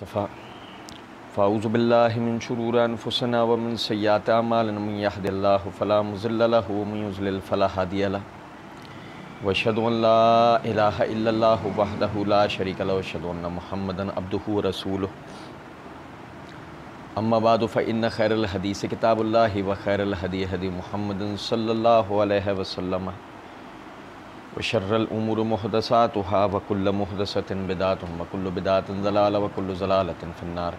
مصطفیٰ فاعوذ باللہ من شرور انفسنا ومن سیئات اعمالنا من یہد اللہ فلا مضل لہ ومن یضلل فلا ہادی لہ واشہد ان لا الہ الا اللہ وحدہ لا شریک لہ واشہد ان محمدا عبدہ ورسولہ اما بعد فإن خیر الحدیث کتاب اللہ وخیر الہدی ہدی محمد صلی اللہ علیہ وسلم وشر الامور محدثاتها وكل محدثة بدعة وكل بدعة ضلالة وكل ضلالة في النار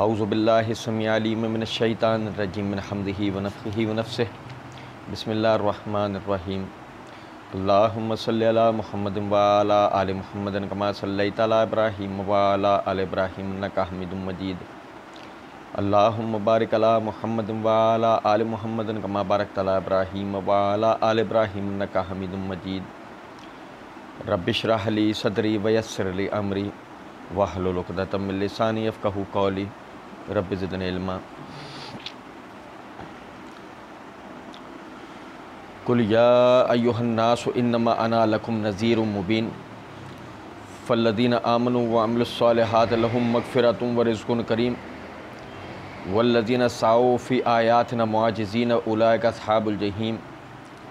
اعوذ باللہ السمیع العلیم من الشیطان الرجیم من حمدہ ونفخہ ونفسہ بسم اللہ الرحمن الرحیم اللہم صلی علی محمد وعلی آل محمد کما صلیت علی ابراہیم وعلی آل ابراہیم انک حمید مجید اللہم بارک علی محمد وعلی آل محمد کما بارکت علی ابراہیم وعلی آل ابراہیم انک حمید مجید رب اشرح لی صدری ویسر لی امری واحلل عقدۃ من لسانی یفقہوا قولی رب زدنی علما قل یا ایہا الناس انما انا لکم نذیر مبین فالذین آمنوا وعملوا الصالحات لهم مغفرۃ ورزق کریم والذین سعوا فی آیاتنا معاجزین اولئک اصحاب الجحیم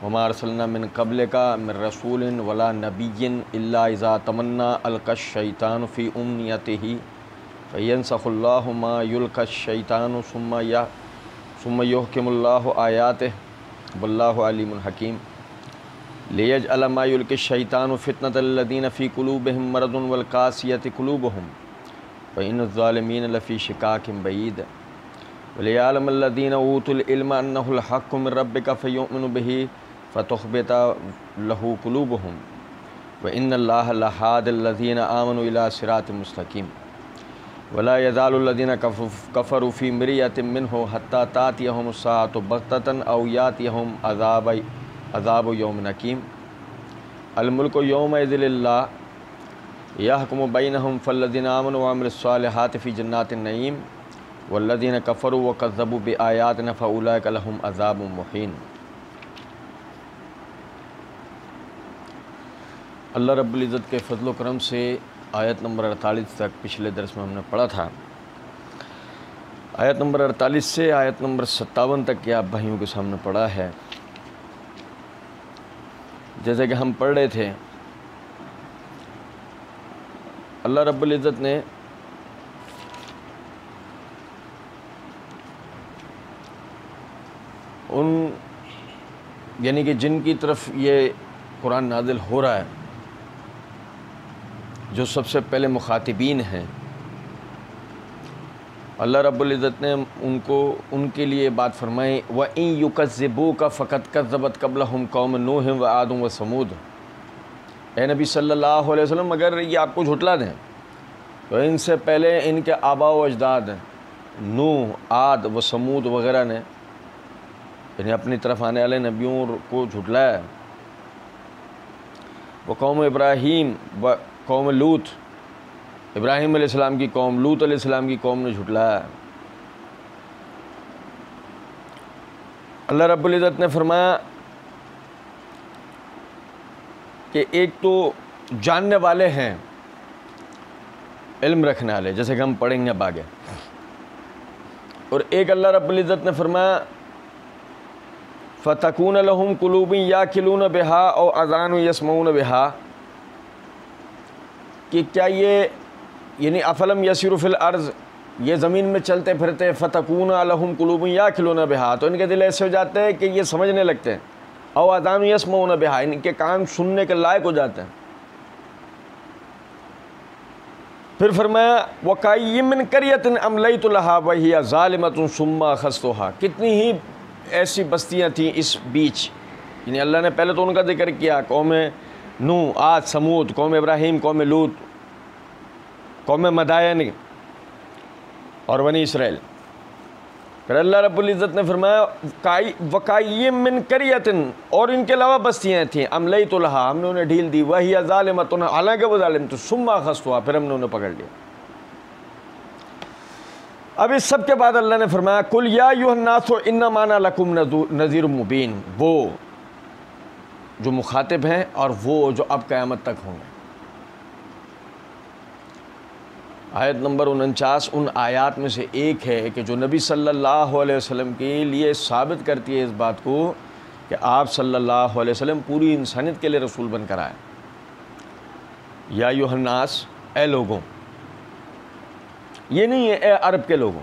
وما ارسلنا من قبلک من رسول ولا نبی الا اذا تمنى القى الشیطان فی امنیتہ فینسخ اللہ ما یلقی الشیطان ثم یحکم اللہ آیاتہ واللہ علیم حکیم لیجعل ما یلقی الشیطان فتنة الذین فی قلوبہم مرض والقاسیۃ قلوبہم وإن الظالمین لفی شقاق بعید ولیعلم الذین اوتوا العلم انہ الحق من ربک فیؤمنوا بہ فتخبت لہ قلوبہم وإن اللہ لہادی الذین آمنوا الی صراط مستقیم ولا یزال الذین کفروا فی مریۃ منہ حتی تأتیہم الساعۃ بغتۃ او یأتیہم عذاب یوم عقیم الملک یومئذ للہ یحکم بینہم فالذین آمنوا وعملوا الصالحات فی جنات النعیم والذین کفروا وکذبوا بآیاتنا فاولئک لہم عذاب مہین۔ اللہ رب العزت کے فضل و کرم سے آیت نمبر 48 تک پچھلے درس میں ہم نے پڑھا تھا۔ آیت نمبر 48 سے آیت نمبر 57 تک کے آپ بھائیوں کے سامنے پڑھا ہے۔ جیسے کہ ہم پڑھ رہے تھے، اللہ رب العزت نے ان یعنی کہ جن کی طرف یہ قرآن نازل ہو رہا ہے، جو سب سے پہلے مخاطبین ہیں، اللہ رب العزت نے ان کے لیے بات فرمائی وَإِن يُكَذِّبُوكَ فَقَدْ كَذَّبَتْ قَبْلَهُمْ قَوْمُ نُوحٍ وَعَادٌ وَثَمُودُ۔ اے نبی صلی اللہ علیہ وسلم، اگر یہ آپ کو جھٹلا دیں تو ان سے پہلے ان کے آباء و اجداد نوح، عاد و ثمود وغیرہ نے یعنی اپنی طرف آنے والے نبیوں کو جھٹلایا۔ وہ قوم ابراہیم و قوم لوط، ابراہیم علیہ السلام کی قوم، لوط علیہ السلام کی قوم نے جھٹلایا۔ اللہ رب العزت نے فرمایا کہ ایک تو جاننے والے ہیں، علم رکھنے والے، جیسے کہ ہم پڑھیں گے اب آگے، اور ایک اللہ رب العزت نے فرمایا فَتَكُونَ لَهُمْ قُلُوبٌ يَعْقِلُونَ بِهَا أَوْ آذَانٌ يَسْمَعُونَ بِهَا، کہ کیا یہ یعنی افلم یسیروا فی الارض، یہ زمین میں چلتے پھرتے فَتَكُونَ لَهُمْ قُلُوبٌ يَعْقِلُونَ بِهَا، تو ان کے دل ایسے ہو جاتے ہیں کہ یہ سمجھنے لگتے ہیں، أَوْ آذَانٌ يَسْمَعُونَ بِهَا، ان کے کان سننے کے لائق ہو جاتے ہیں۔ پھر فرمایا وَكَأَيٍّ مِّن قَرْيَةٍ أَمْلَيْتُ لَهَا وَهِيَ ظَالِمَةٌ ثُمَّ أَخَذْتُهَا، کتنی ہی ایسی بستیاں تھیں اس بیچ، یعنی اللہ نے پہلے تو ان کا ذکر کیا، قوم نوح، عاد، ثمود، قوم ابراہیم، قوم لوط، قوم مدائن اور بنی اسرائیل۔ پھر اللہ رب العزت نے فرمایا وَكَأَيٍّ مِّن قَرْيَةٍ، اور ان کے علاوہ بستیاں تھیں، أَمْلَيْتُ لَهَا، ہم نے انہیں ڈھیل دی، وَهِيَ ظَالِمَةٌ، حالانکہ وہ ظالم تھی، ثُمَّ أَخَذْتُهَا، پھر ہم نے انہیں پکڑ لیا۔ اب اس سب کے بعد اللہ نے فرمایا قُلْ يَا أَيُّهَا النَّاسُ إِنَّمَا أَنَا لَكُمْ نَذِيرٌ مُّبِينٌ، وہ جو مخاطب ہیں اور وہ جو اب قیامت تک ہوں گے۔ آیت نمبر 49 ان آیات میں سے ایک ہے کہ جو نبی صلی اللہ علیہ وسلم کے لیے ثابت کرتی ہے اس بات کو کہ آپ صلی اللہ علیہ وسلم پوری انسانیت کے لیے رسول بن کر آئے۔ یا ایھا الناس، اے لوگوں، یہ نہیں ہے اے عرب کے لوگوں،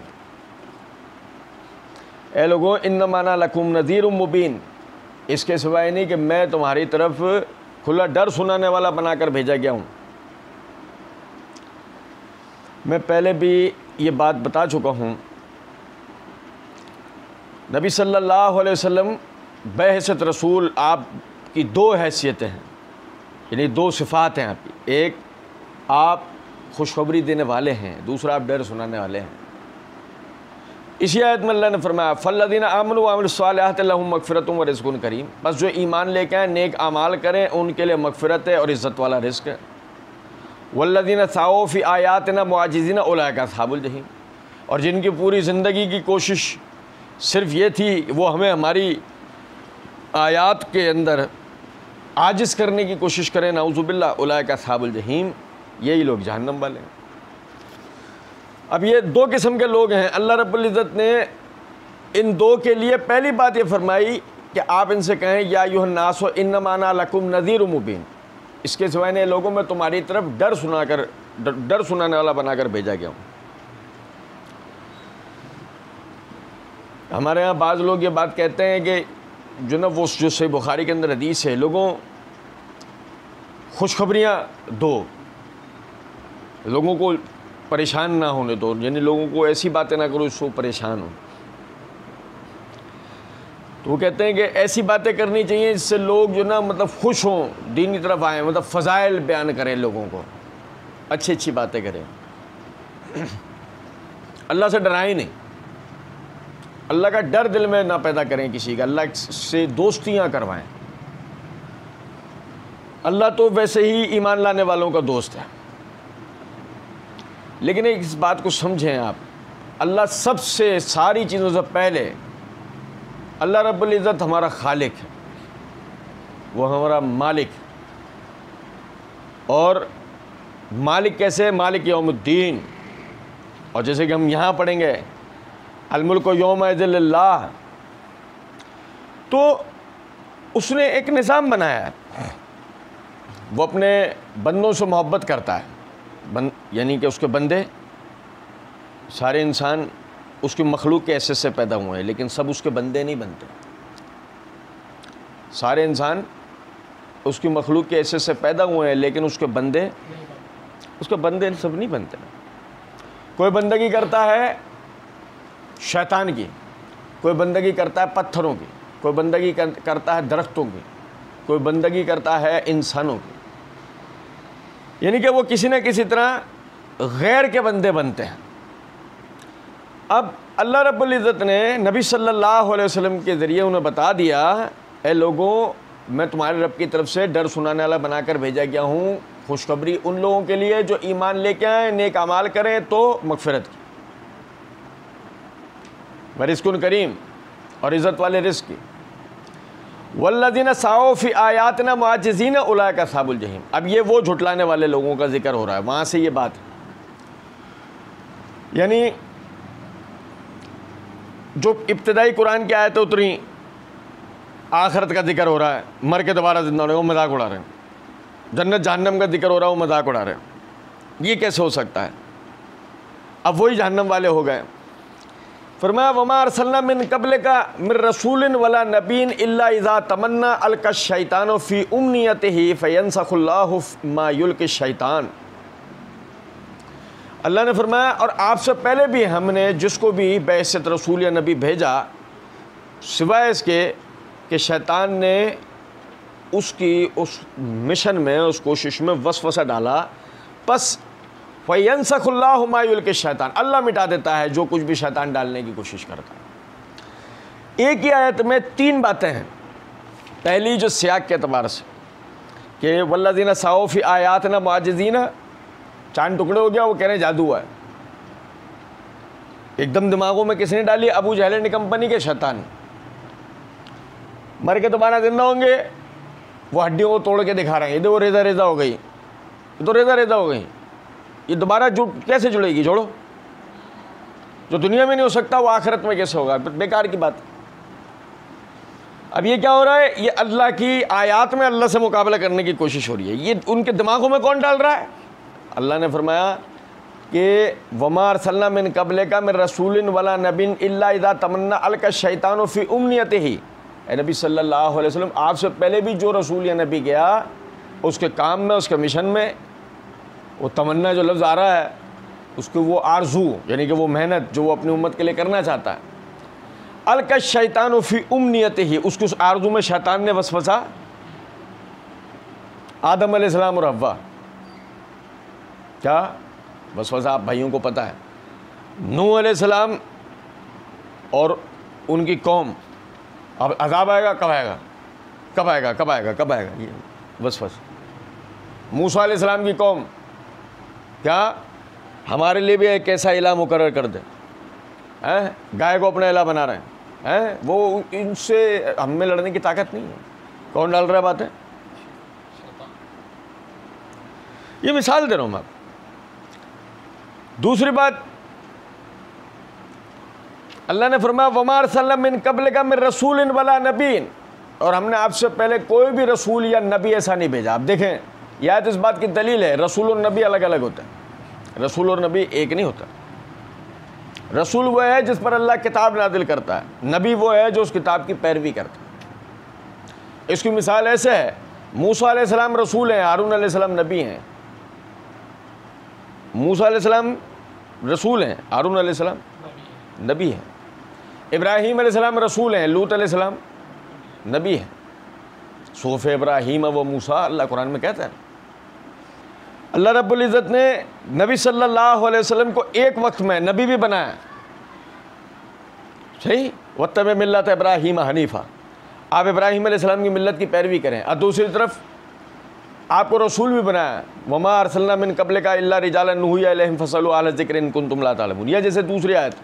اے لوگوں انما انا لکم نذیر مبین، اس کے سوائے نہیں کہ میں تمہاری طرف کھلا ڈر سنانے والا بنا کر بھیجا گیا ہوں۔ میں پہلے بھی یہ بات بتا چکا ہوں، نبی صلی اللہ علیہ وسلم بحیثیت رسول آپ کی دو حیثیتیں ہیں، یعنی دو صفات ہیں آپ کی، ایک آپ خوشخبری دینے والے ہیں، دوسرا آپ ڈر سنانے والے ہیں۔ اسی آیت میں اللہ نے فرمایا فالذین آمنوا وعملوا الصالحات لہم مغفرۃ ورزق کریم، بس جو ایمان لے کے آئیں، نیک اعمال کریں، ان کے لیے مغفرت ہے اور عزت والا رزق ہے۔ والذین سعوا فی آیاتنا معاجزین اولئک اصحاب الجحیم، اور جن کی پوری زندگی کی کوشش صرف یہ تھی وہ ہمیں ہماری آیات کے اندر عاجز کرنے کی کوشش کریں، نعوذ باللہ، اولئک اصحاب الجحیم، یہی لوگ جہنم والے ہیں۔ اب یہ دو قسم کے لوگ ہیں، اللہ رب العزت نے ان دو کے لیے پہلی بات یہ فرمائی کہ آپ ان سے کہیں یا ایھا الناس انما انا لکم نذیر مبین، اس کے سوائے نے لوگوں میں تمہاری طرف ڈر سنانے والا بنا کر بھیجا گیا ہوں۔ ہمارے یہاں بعض لوگ یہ بات کہتے ہیں کہ جو صحیح بخاری کے اندر حدیث ہے، لوگوں خوشخبریاں دو، لوگوں کو پریشان نہ ہونے دو، یعنی لوگوں کو ایسی باتیں نہ کرو جس سے وہ پریشان ہو۔ تو وہ کہتے ہیں کہ ایسی باتیں کرنی چاہیے جس سے لوگ جو نا مطلب خوش ہوں، دینی طرف آئیں، مطلب فضائل بیان کریں، لوگوں کو اچھی اچھی باتیں کریں، اللہ سے ڈرائیں نہیں، اللہ کا ڈر دل میں نہ پیدا کریں کسی کا، اللہ سے دوستیاں کروائیں۔ اللہ تو ویسے ہی ایمان لانے والوں کا دوست ہے، لیکن اس بات کو سمجھیں آپ، اللہ سب سے ساری چیزوں سے پہلے، اللہ رب العزت ہمارا خالق ہے، وہ ہمارا مالک، اور مالک کیسے؟ مالک یوم الدین، اور جیسے کہ ہم یہاں پڑھیں گے الملک یومئذ للہ، تو اس نے ایک نظام بنایا ہے، وہ اپنے بندوں سے محبت کرتا ہے، یعنی کہ اس کے بندے سارے انسان اس کی مخلوق کے حیثیت سے پیدا ہوئے ہیں، لیکن سب اس کے بندے نہیں بنتے، سارے انسان اس کی مخلوق کے حیثیت سے پیدا ہوئے ہیں، لیکن اس کے بندے سب نہیں بنتے۔ کوئی بندگی کرتا ہے شیطان کی، کوئی بندگی کرتا ہے پتھروں کی، کوئی بندگی کرتا ہے درختوں کی، کوئی بندگی کرتا ہے انسانوں کی، یعنی کہ وہ کسی نہ کسی طرح غیر کے بندے بنتے ہیں۔ اب اللہ رب العزت نے نبی صلی اللہ علیہ وسلم کے ذریعے انہیں بتا دیا، اے لوگوں میں تمہارے رب کی طرف سے ڈر سنانے والا بنا کر بھیجا گیا ہوں، خوشخبری ان لوگوں کے لیے جو ایمان لے کے آئیں، نیک اعمال کریں تو مغفرت کی، ورزق کریم، اور عزت والے رزق کی۔ والذین سعوا فی آیاتنا معاجزین اولئک اصحاب الجحیم، اب یہ وہ جھٹلانے والے لوگوں کا ذکر ہو رہا ہے، وہاں سے یہ بات ہے، یعنی جو ابتدائی قرآن کی آیتیں اتری، آخرت کا ذکر ہو رہا ہے، مر کے دوبارہ زندہ ہونے، وہ مذاق اڑا رہے ہیں، جنت جہنم کا ذکر ہو رہا ہے، وہ مذاق اڑا رہے ہیں، یہ کیسے ہو سکتا ہے؟ اب وہی جہنم والے ہو گئے۔ فرمایا وما ارسلنا من قبلک من رسول ولا نبی الا اذا تمنى القى الشیطان فی امنیتہ فینسخ اللہ ما یلقی الشیطان۔ اللہ نے فرمایا اور آپ سے پہلے بھی ہم نے جس کو بھی بعثت رسول یا نبی بھیجا، سوائے اس کے کہ شیطان نے اس مشن میں، اس کوشش میں وسوسہ ڈالا، پس فَيَنْسَخُ اللَّهُ مَا يُلْقِي الشَّيْطَانُ، اللہ مٹا دیتا ہے جو کچھ بھی شیطان ڈالنے کی کوشش کرتا ہے۔ ایک ہی آیت میں تین باتیں ہیں، پہلی جو سیاق کے اعتبار سے کہ وَالَّذِينَ سَعَوْا فِي آیَاتِنَا مُعَاجِزِينَ، چاند ٹکڑے ہو گیا، وہ کہہ رہے ہیں جادو ہوا ہے، ایک دم دماغوں میں کس نے ڈالی؟ ابو جہل نے کمپنی کے شیطان، مر کے دوبارہ زندہ ہوں گے، وہ ہڈیوں کو توڑ کے دکھا رہے ہیں، یہ دیکھو ریزہ ریزہ ہو گئی، یہ تو ریزہ ریزہ ہو گئی، یہ دوبارہ کیسے جڑے گی؟ جوڑو، جو دنیا میں نہیں ہو سکتا وہ آخرت میں کیسے ہوگا؟ بیکار کی بات۔ اب یہ کیا ہو رہا ہے؟ یہ اللہ کی آیات میں اللہ سے مقابلہ کرنے کی کوشش ہو رہی ہے۔ یہ ان کے دماغوں میں کون ڈال رہا ہے؟ اللہ نے فرمایا کہ وَمَا أَرْسَلْنَا مِن قَبْلِكَ مِن رَسُولٍ وَلَا نَبِيٍّ إِلَّا إِذَا تَمَنَّىٰ أَلْقَى الشَّيْطَانُ فِي أُمْنِيَّتِهِ۔ اے نبی صلی اللہ علیہ وسلم، آپ سے پہلے بھی جو رسول یا نبی گیا، اس کے کام میں، اس کے مشن میں، وہ تمنا جو لفظ آ رہا ہے، اس کو وہ آرزو، یعنی کہ وہ محنت جو وہ اپنی امت کے لیے کرنا چاہتا ہے، القى الشیطان فی امنیتہ، اس کو اس آرزو میں شیطان نے وسوسہ۔ آدم علیہ السلام اور حوا، کیا وسوسہ آپ بھائیوں کو پتہ ہے؟ نوح علیہ السلام اور ان کی قوم، اب عذاب آئے گا، کب آئے گا، کب آئے گا، کب آئے گا، کب آئے گا، یہ وسوسہ۔ موسیٰ علیہ السلام کی قوم، کیا ہمارے لیے بھی ایک ایسا الہ مقرر کر دے، گائے کو اپنا الہ بنا رہے ہیں، وہ ان سے ہم میں لڑنے کی طاقت نہیں ہے۔ کون ڈال رہا ہے باتیں؟ یہ مثال دے رہا ہوں میں آپ۔ دوسری بات، اللہ نے فرمایا وَمَا أَرْسَلْنَا مِن قَبْلِكَ مِن رَسُولٍ وَلَا نَبِيٍّ، اور ہم نے آپ سے پہلے کوئی بھی رسول یا نبی ایسا نہیں بھیجا۔ آپ دیکھیں، یہ آیت اس بات کی دلیل ہے، رسول اور نبی الگ الگ ہوتا ہے، رسول اور نبی ایک نہیں ہوتا۔ رسول وہ ہے جس پر اللہ کتاب نازل کرتا ہے، نبی وہ ہے جو اس کتاب کی پیروی کرتا ہے۔ اس کی مثال ایسے ہے، موسیٰ علیہ السلام رسول ہیں، ہارون علیہ السلام نبی ہیں۔ موسیٰ علیہ السلام رسول ہیں، ہارون علیہ السلام نبی ہیں۔ ابراہیم علیہ السلام رسول ہیں، لوط علیہ السلام نبی ہیں۔ صحف ابراہیم و موسیٰ، اللہ قرآن میں کہتا ہے۔ اللہ رب العزت نے نبی صلی اللہ علیہ وسلم کو ایک وقت میں نبی بھی بنایا، صحیح، وَاتَّبِعْ مِلَّةَ ابراہیم حنیفا، آپ ابراہیم علیہ السلام کی ملت کی پیروی کریں، اور دوسری طرف آپ کو رسول بھی بنایا، وَمَا أَرْسَلْنَا مِن قَبْلِكَ إِلَّا رِجَالًا نُوحِي إِلَيْهِمْ فَاسْأَلُوا أَهْلَ الذِّكْرِ إِن كُنتُمْ لَا تَعْلَمُونَ، یہ جیسے دوسری آیت۔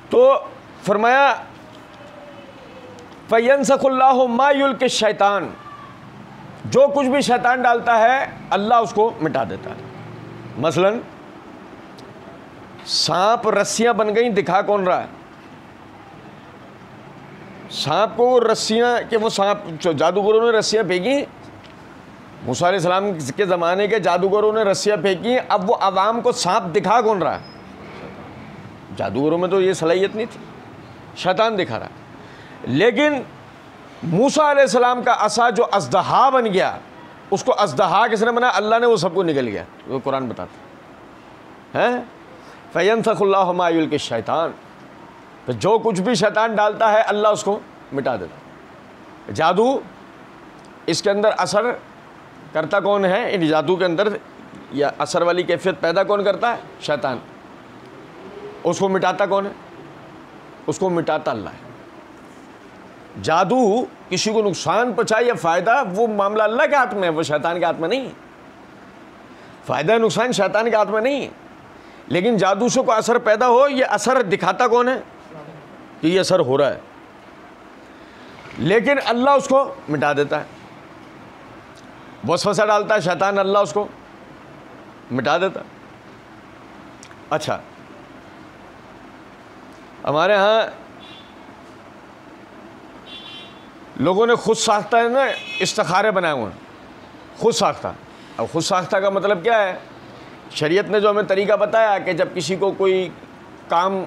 تو فرمایا فَيَنسَخُ اللَّهُ مَا يُلْقِي الشَّيْطَانُ، جو کچھ بھی شیطان ڈالتا ہے اللہ اس کو مٹا دیتا ہے۔ مثلا سانپ رسیاں بن گئیں، دکھا کون رہا ہے؟ سانپ کو رسیاں، کہ وہ سانپ جادوگروں نے رسیاں پھینکی، موسیٰ علیہ السلام کے زمانے کے جادوگروں نے رسیاں پھینکی، اب وہ عوام کو سانپ دکھا کون رہا ہے؟ جادوگروں میں تو یہ صلاحیت نہیں تھی، شیطان دکھا رہا ہے۔ لیکن موسیٰ علیہ السلام کا عصا جو اژدہا بن گیا، اس کو اژدہا کس نے بنایا؟ اللہ نے، وہ سب کو نکل گیا، وہ قرآن بتاتا ہے۔ فَيَنسَخُ اللَّهُ مَا يُلْقِي الشَّيْطَانُ، تو جو کچھ بھی شیطان ڈالتا ہے اللہ اس کو مٹا دیتا ہے۔ جادو، اس کے اندر اثر کرتا کون ہے؟ ان جادو کے اندر یا اثر والی کیفیت پیدا کون کرتا ہے؟ شیطان۔ اس کو مٹاتا کون ہے؟ اس کو مٹاتا اللہ ہے۔ جادو کسی کو نقصان پہنچائے یا فائدہ، وہ معاملہ اللہ کے ہاتھ میں ہے، وہ شیطان کے ہاتھ میں نہیں ہے۔ فائدہ نقصان شیطان کے ہاتھ میں نہیں ہے، لیکن جادو سے کوئی اثر پیدا ہو، یہ اثر دکھاتا کون ہے کہ یہ اثر ہو رہا ہے، لیکن اللہ اس کو مٹا دیتا ہے۔ وسوسہ ڈالتا ہے شیطان، اللہ اس کو مٹا دیتا ہے۔ اچھا، ہمارے ہاں لوگوں نے خود ساختہ ہے نا استخارے بنائے ہوئے ہیں، خود ساختہ۔ اب خود ساختہ کا مطلب کیا ہے؟ شریعت نے جو ہمیں طریقہ بتایا کہ جب کسی کو کوئی کام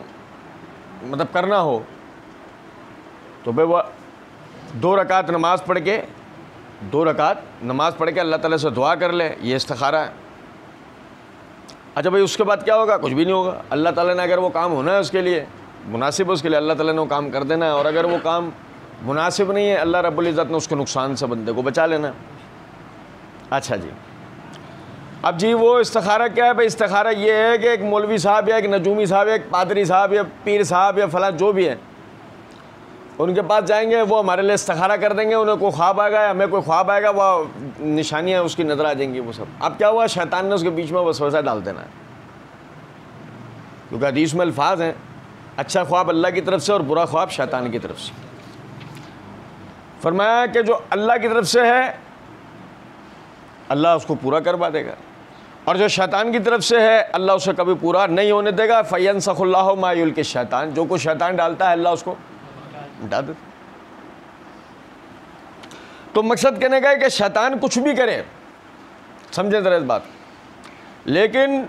مطلب کرنا ہو تو بھائی وہ 2 رکعت نماز پڑھ کے، 2 رکعت نماز پڑھ کے اللہ تعالیٰ سے دعا کر لے، یہ استخارہ ہے۔ اچھا بھائی، اس کے بعد کیا ہوگا؟ کچھ بھی نہیں ہوگا۔ اللہ تعالیٰ نے اگر وہ کام ہونا ہے اس کے لیے، مناسب ہے اس کے لیے، اللہ تعالیٰ نے وہ کام کر دینا ہے، اور اگر وہ کام مناسب نہیں ہے، اللہ رب العزت نے اس کے نقصان سے بندے کو بچا لینا۔ اچھا جی، اب جی وہ استخارہ کیا ہے؟ بھائی استخارہ یہ ہے کہ ایک مولوی صاحب یا ایک نجومی صاحب یا ایک پادری صاحب یا پیر صاحب یا فلاں جو بھی ہے، ان کے پاس جائیں گے، وہ ہمارے لیے استخارہ کر دیں گے، انہیں کوئی خواب آئے گا، ہمیں کوئی خواب آئے گا، وہ نشانیاں اس کی نظر آ جائیں گی، وہ سب۔ اب کیا ہوا؟ شیطان نے اس کے بیچ میں وسوسہ ڈال دینا ہے، کیونکہ حدیث میں الفاظ ہیں، اچھا خواب اللہ کی طرف سے اور برا خواب شیطان کی طرف سے۔ فرمایا کہ جو اللہ کی طرف سے ہے، اللہ اس کو پورا کروا دے گا، اور جو شیطان کی طرف سے ہے اللہ اسے کبھی پورا نہیں ہونے دے گا۔ فَيَنْسَخُ اللَّهُ مَا يُلْقِ الشَّيْطَانُ، جو کچھ شیطان ڈالتا ہے اللہ اس کو مٹا دیتا۔ تو مقصد کہنے کا ہے کہ شیطان کچھ بھی کرے، سمجھیں ذرا اس بات، لیکن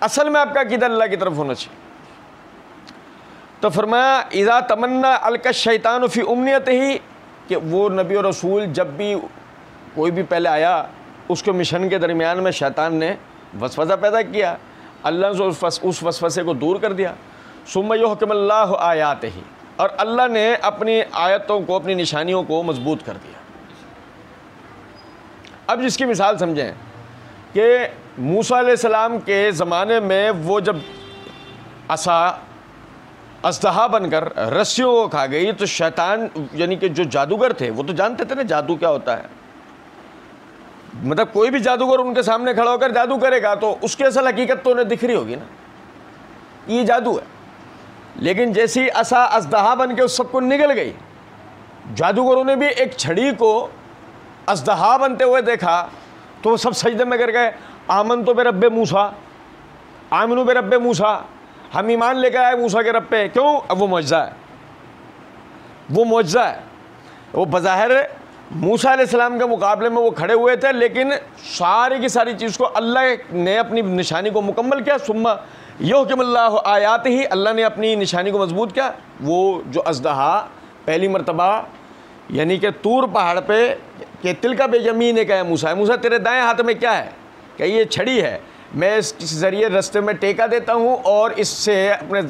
اصل میں آپ کا عقیدہ اللہ کی طرف ہونا چاہیے۔ تو فرمایا اذا تمنا القى الشیطان فی امنیتہ، کہ وہ نبی اور رسول جب بھی کوئی بھی پہلے آیا اس کے مشن کے درمیان میں شیطان نے وسوسہ پیدا کیا، اللہ نے اس وسوسے کو دور کر دیا۔ ثم یحکم اللہ آیاتہ، اور اللہ نے اپنی آیتوں کو، اپنی نشانیوں کو مضبوط کر دیا۔ اب جس کی مثال سمجھیں کہ موسیٰ علیہ السلام کے زمانے میں وہ جب عصا اژدہا بن کر رسیوں کو کھا گئی تو شیطان یعنی کہ جو جادوگر تھے وہ تو جانتے تھے نا جادو کیا ہوتا ہے، مطلب کوئی بھی جادوگر ان کے سامنے کھڑا ہو کر جادو کرے گا تو اس کی اصل حقیقت تو انہیں دکھ رہی ہوگی نا، یہ جادو ہے۔ لیکن جیسی عصا اژدہا بن کے اس سب کو نگل گئی، جادوگروں نے بھی ایک چھڑی کو اژدہا بنتے ہوئے دیکھا تو وہ سب سجدے میں گر گئے، آمنت برب موسیٰ، آمنوا برب موسیٰ، ہم ایمان لے کے آئے موسیٰ کے رب پہ۔ کیوں؟ اب وہ معجزہ ہے، وہ معجزہ ہے۔ وہ بظاہر موسیٰ علیہ السلام کے مقابلے میں وہ کھڑے ہوئے تھے، لیکن ساری کی ساری چیز کو اللہ نے اپنی نشانی کو مکمل کیا۔ ثم یحکم اللہ آیاتہ، اللہ نے اپنی نشانی کو مضبوط کیا۔ وہ جو اژدہا پہلی مرتبہ یعنی کہ طور پہاڑ پہ کہ تلک بیمینک ہے موسیٰ، موسیٰ تیرے دائیں ہاتھ میں کیا ہے؟ کہ یہ چھڑی ہے، میں اس ذریعے رستے میں ٹیکا دیتا ہوں اور اس سے اپنے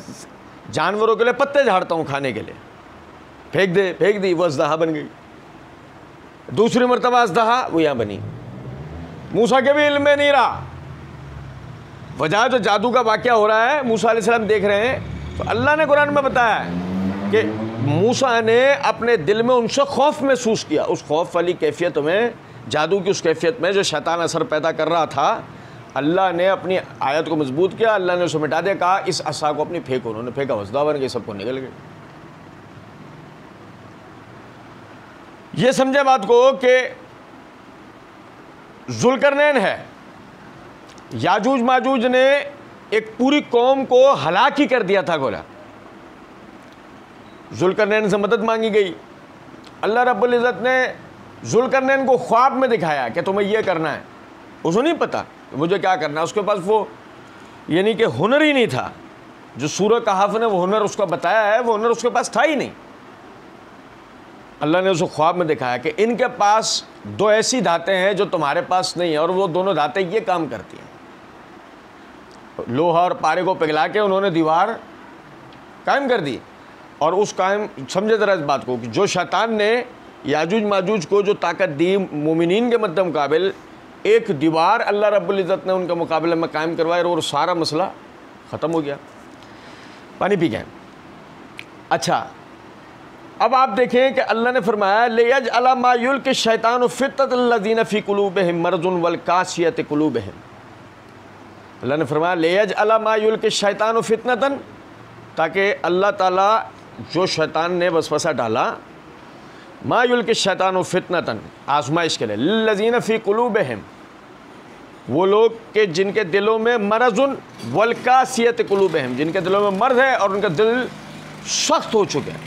جانوروں کے لیے پتے جھاڑتا ہوں کھانے کے لیے۔ پھینک دی، وہ اژدہا بن گئی۔ دوسری مرتبہ اژدہا وہ یہاں بنی، موسیٰ کے بھی علم میں نہیں رہا، وجہ جو جادو کا واقعہ ہو رہا ہے موسیٰ علیہ السلام دیکھ رہے ہیں، تو اللہ نے قرآن میں بتایا ہے کہ موسیٰ نے اپنے دل میں ان سے خوف محسوس کیا، اس خوف والی کیفیت میں، جادو کی اس کیفیت میں جو شیطان اثر پیدا کر رہا تھا، اللہ نے اپنی آیت کو مضبوط کیا، اللہ نے اسے مٹا دیا، کہا اس عصا کو اپنی پھینکو، انہوں نے پھینکا، اژدہا بن گئی، سب کو نکل گئے۔ یہ سمجھے بات کو کہ ذوالقرنین ہے، یاجوج ماجوج نے ایک پوری قوم کو ہلاک ہی کر دیا تھا گویا۔ ذوالقرنین سے مدد مانگی گئی، اللہ رب العزت نے ذوالقرنین کو خواب میں دکھایا کہ تمہیں یہ کرنا ہے، اس کو نہیں پتا مجھے کیا کرنا ہے، اس کے پاس وہ یعنی کہ ہنر ہی نہیں تھا، جو سورہ کہف نے وہ ہنر اس کو بتایا ہے وہ ہنر اس کے پاس تھا ہی نہیں۔ اللہ نے اسے خواب میں دکھایا کہ ان کے پاس دو ایسی دھاتیں ہیں جو تمہارے پاس نہیں ہیں، اور وہ دونوں دھاتیں یہ کام کرتی ہیں۔ لوہا اور پارے کو پگھلا کے انہوں نے دیوار قائم کر دی، اور اس قائم سمجھے ذرا اس بات کو کہ جو شیطان نے یاجوج ماجوج کو جو طاقت دی مومنین کے مد مقابل، ایک دیوار اللہ رب العزت نے ان کے مقابلے میں قائم کروایا اور سارا مسئلہ ختم ہو گیا۔ پانی پی گئے۔ اچھا اب آپ دیکھیں کہ اللہ نے فرمایا لِيَجْعَلَ مَا يُلْقِي الشَّيْطَانُ فِتْنَةً لِّلَّذِينَ فِي قُلُوبِهِم مَرْضٌ وَالْقَاسِيَةِ قُلُوبُهُم۔ اللہ نے فرمایا لِيَجْعَلَ مَا يُلْقِي الشَّيْطَانُ فِتْنَةً، تاکہ اللہ تعالیٰ جو شیطان نے وسوسہ ڈالا، ما یلقی الشیطان فتنۃ، آزمائش کے لیے، للذین فی قلوبہم، وہ لوگ کہ جن کے دلوں میں مرض، والقاسیۃ قلوبہم، جن کے دلوں میں مرض ہے اور ان کا دل سخت ہو چکے ہیں۔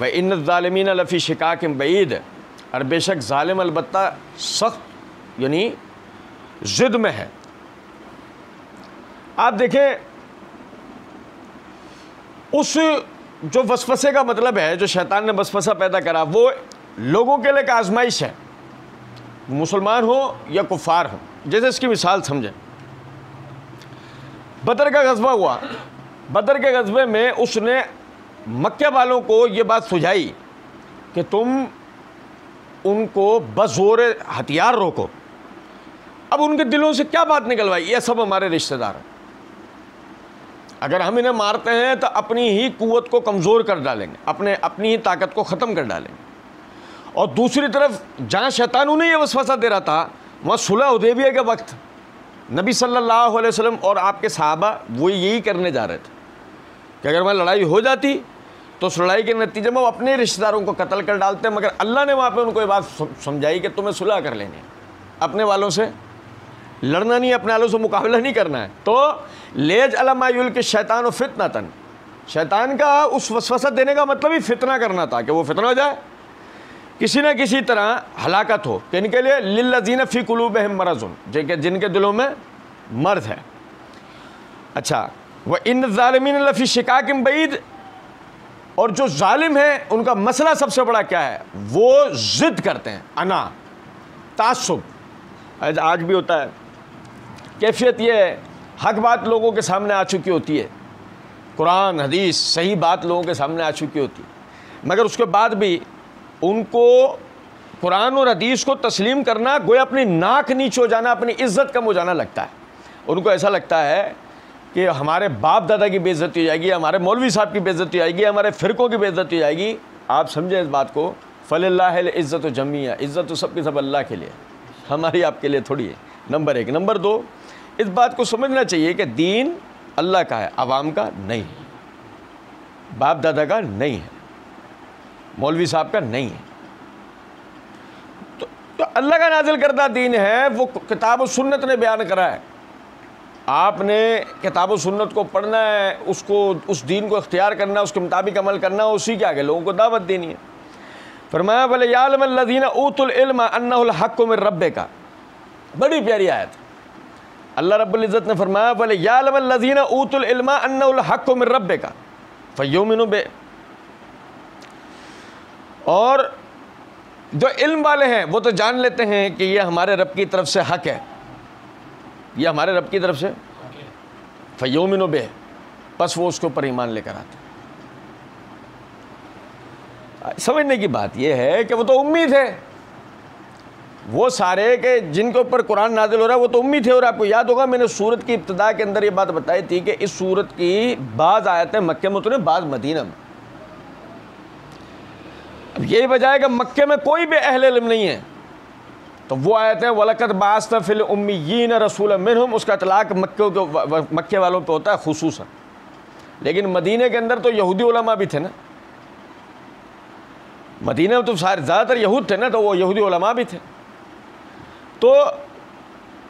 وَإِنَّ الظَّالِمِينَ لَفِي شِقَاقٍ بَعِيدٍ، اور بے شک ظالم البتہ سخت یعنی ضد میں ہے۔ آپ دیکھیں اس جو وسوسے کا مطلب ہے، جو شیطان نے وسوسہ پیدا کرا، وہ لوگوں کے لیے ایک آزمائش ہے، مسلمان ہو یا کفار ہو۔ جیسے اس کی مثال سمجھیں، بدر کا غزوہ ہوا، بدر کے غزوے میں اس نے مکہ والوں کو یہ بات سجھائی کہ تم ان کو بزور ہتھیار روکو۔ اب ان کے دلوں سے کیا بات نکلوائی؟ یہ سب ہمارے رشتہ دار ہیں، اگر ہم انہیں مارتے ہیں تو اپنی ہی قوت کو کمزور کر ڈالیں گے، اپنی ہی طاقت کو ختم کر ڈالیں گے۔ اور دوسری طرف جہاں شیطان انہیں یہ وسوسہ دے رہا تھا، وہاں صلح حدیبیہ کے وقت نبی صلی اللہ علیہ وسلم اور آپ کے صحابہ وہ یہی کرنے جا رہے تھے کہ اگر وہاں لڑائی ہو جاتی تو اس لڑائی کے نتیجے میں وہ اپنے رشتہ داروں کو قتل کر ڈالتے ہیں، مگر اللہ نے وہاں پہ ان کو یہ بات سمجھائی کہ تمہیں صلح کر لینی ہے، اپنے والوں سے لڑنا نہیں، اپنے والوں سے مقابلہ نہیں کرنا ہے۔ تو لیجعل ما یلقی الشیطان فتنۃ، شیطان کا اس وسوسہ دینے کا مطلب ہی فتنہ کرنا تھا کہ وہ فتنہ ہو جائے، کسی نہ کسی طرح ہلاکت ہو، کہ ان کے لیے للذین فی قلوبہم مرض، جن کے دلوں میں مرض ہے۔ اچھا، وَإِنَّ الظَّالِمِينَ لَفِي شِقَاقٍ بَعِيدٍ، اور جو ظالم ہیں ان کا مسئلہ سب سے بڑا کیا ہے؟ وہ ضد کرتے ہیں، انا، تعصب، آج بھی ہوتا ہے۔ کیفیت یہ ہے، حق بات لوگوں کے سامنے آ چکی ہوتی ہے، قرآن حدیث صحیح بات لوگوں کے سامنے آ چکی ہوتی ہے، مگر اس کے بعد بھی ان کو قرآن اور حدیث کو تسلیم کرنا گویا اپنی ناک نیچ ہو جانا، اپنی عزت کم ہو جانا لگتا ہے۔ ان کو ایسا لگتا ہے کہ ہمارے باپ دادا کی بے عزتی ہو جائے گی، ہمارے مولوی صاحب کی بے عزتی ہو جائے گی، ہمارے فرقوں کی بے عزتی ہو جائے گی۔ آپ سمجھیں اس بات کو، فَلِلَّهِ الْعِزَّةُ جَمِيعًا، عزت تو سب کی سب اللہ کے لیے، ہماری آپ کے لیے تھوڑی ہے۔ نمبر ایک۔ نمبر دو، اس بات کو سمجھنا چاہیے کہ دین اللہ کا ہے، عوام کا نہیں ہے، باپ دادا کا نہیں ہے، مولوی صاحب کا نہیں ہے۔ تو اللہ کا نازل کردہ دین ہے، وہ کتاب و سنت نے بیان کرا ہے۔ آپ نے کتاب و سنت کو پڑھنا ہے، اس دین کو اختیار کرنا ہے، اس کے مطابق عمل کرنا ہے، اسی کے آگے لوگوں کو دعوت دینی ہے۔ فرمایا وَلِيَعْلَمَ الَّذِينَ أُوتُوا الْعِلْمَ أَنَّهُ الْحَقُّ مِن رَبِّكَ، بڑی پیاری آیت۔ اللہ رب العزت نے فرمایا وَلِيَعْلَمَ الَّذِينَ أُوتُوا الْعِلْمَ أَنَّهُ الْحَقُّ مِن رَبِّكَ فَيُؤْمِنُوا بِهِ، اور جو علم والے ہیں وہ تو جان لیتے ہیں کہ یہ ہمارے رب کی طرف سے حق ہے، یہ ہمارے رب کی طرف سے فَيُؤْمِنُوا بِهِ، بس وہ اس کے اوپر ایمان لے کر آتے ہیں۔ سمجھنے کی بات یہ ہے کہ وہ تو امی تھے، وہ سارے کہ جن کے اوپر قرآن نازل ہو رہا ہے وہ تو امی تھے۔ اور آپ کو یاد ہوگا میں نے سورت کی ابتدا کے اندر یہ بات بتائی تھی کہ اس سورت کی بعض آیتیں مکے میں اتریں، بعض مدینہ میں۔ اب یہی وجہ ہے کہ مکے میں کوئی بھی اہل علم نہیں ہے، تو وہ آیتیں وَلَقَدْ بَعَثْنَا فِی الْأُمِّیِّینَ رَسُولًا مِنْھُم، اس کا اطلاق مکے والوں پہ ہوتا ہے خصوصاً، لیکن مدینہ کے اندر تو یہودی علماء بھی تھے نا، مدینہ میں تو سارے زیادہ تر یہود تھے نا، تو وہ یہودی علماء بھی تھے۔ تو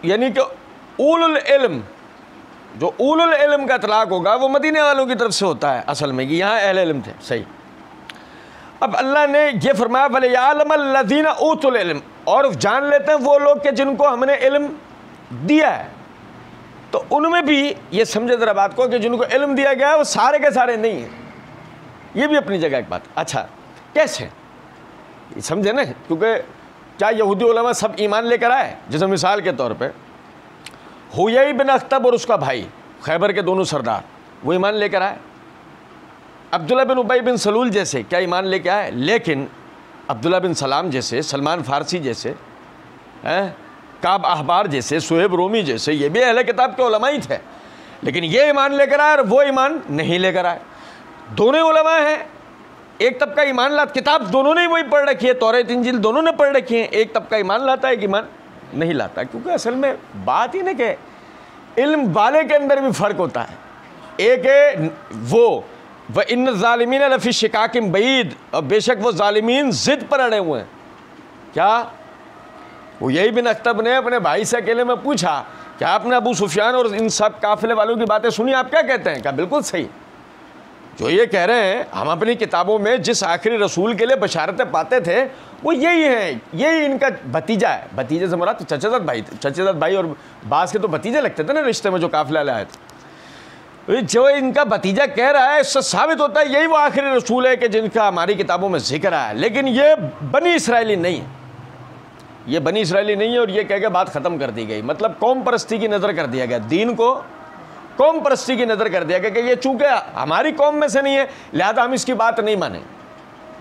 یعنی کہ اول العلم، جو اول العلم کا اطلاق ہوگا وہ مدینہ والوں کی طرف سے ہوتا ہے اصل میں، کہ یہاں اہل علم تھے، صحیح۔ اب اللہ نے یہ فرمایا وَلِيَعْلَمَ الَّذِينَ أُوتُوا الْعِلْمَ، اور جان لیتے ہیں وہ لوگ کہ جن کو ہم نے علم دیا ہے۔ تو ان میں بھی یہ سمجھے ذرا بات کو کہ جن کو علم دیا گیا ہے وہ سارے کے سارے نہیں ہیں، یہ بھی اپنی جگہ ایک بات۔ اچھا کیسے سمجھے نا، کیونکہ کیا یہودی علماء سب ایمان لے کر آئے؟ جیسے مثال کے طور پہ حویی بن اخطب اور اس کا بھائی خیبر کے دونوں سردار، وہ ایمان لے کر آئے۔ عبداللہ بن ابی بن سلول جیسے کیا ایمان لے کے آئے؟ لیکن عبداللہ بن سلام جیسے، سلمان فارسی جیسے، کعب احبار جیسے، صہیب رومی جیسے، یہ بھی اہل کتاب کے علماء ہی تھے، لیکن یہ ایمان لے کر آئے اور وہ ایمان نہیں لے کر آئے۔ دونوں علماء ہیں، ایک طبقہ ایمان لاتا، کتاب دونوں نے وہی پڑھ رکھی ہے، توریت انجیل دونوں نے پڑھ رکھی ہیں، ایک طبقہ ایمان لاتا ہے، ایک ایمان نہیں لاتا، کیونکہ اصل میں بات ہی نہیں کہ علم والے کے اندر بھی فرق ہوتا ہے۔ ایک ہے وہ وَإِنَّ الظَّالِمِينَ لَفِي شِقَاقٍ بَعِيدٍ، اور بے شک وہ ظالمین ضد پر اڑے ہوئے ہیں۔ کیا وہ یہی بن اخطب نے اپنے بھائی سے اکیلے میں پوچھا کہ آپ نے ابو سفیان اور ان سب قافلے والوں کی باتیں سنی، آپ کیا کہتے ہیں؟ کہا بالکل صحیح، جو یہ کہہ رہے ہیں ہم اپنی کتابوں میں جس آخری رسول کے لیے بشارتیں پاتے تھے وہ یہی ہیں، یہی ان کا بھتیجا ہے۔ بھتیجے سے مراد چچا زاد بھائی تھے، چچا زاد بھائی اور بعض کے تو بھتیجے لگتے تھے نا رشتے میں جو قافلے والے آئے تھے۔ جو ان کا بھتیجا کہہ رہا ہے اس سے ثابت ہوتا ہے یہی وہ آخری رسول ہے کہ جن کا ہماری کتابوں میں ذکر ہے، لیکن یہ بنی اسرائیلی نہیں ہے، یہ بنی اسرائیلی نہیں ہے، اور یہ کہہ کے بات ختم کر دی گئی۔ مطلب قوم پرستی کی نظر کر دیا گیا، دین کو قوم پرستی کی نظر کر دیا گیا کہ یہ چونکہ ہماری قوم میں سے نہیں ہے لہذا ہم اس کی بات نہیں مانیں،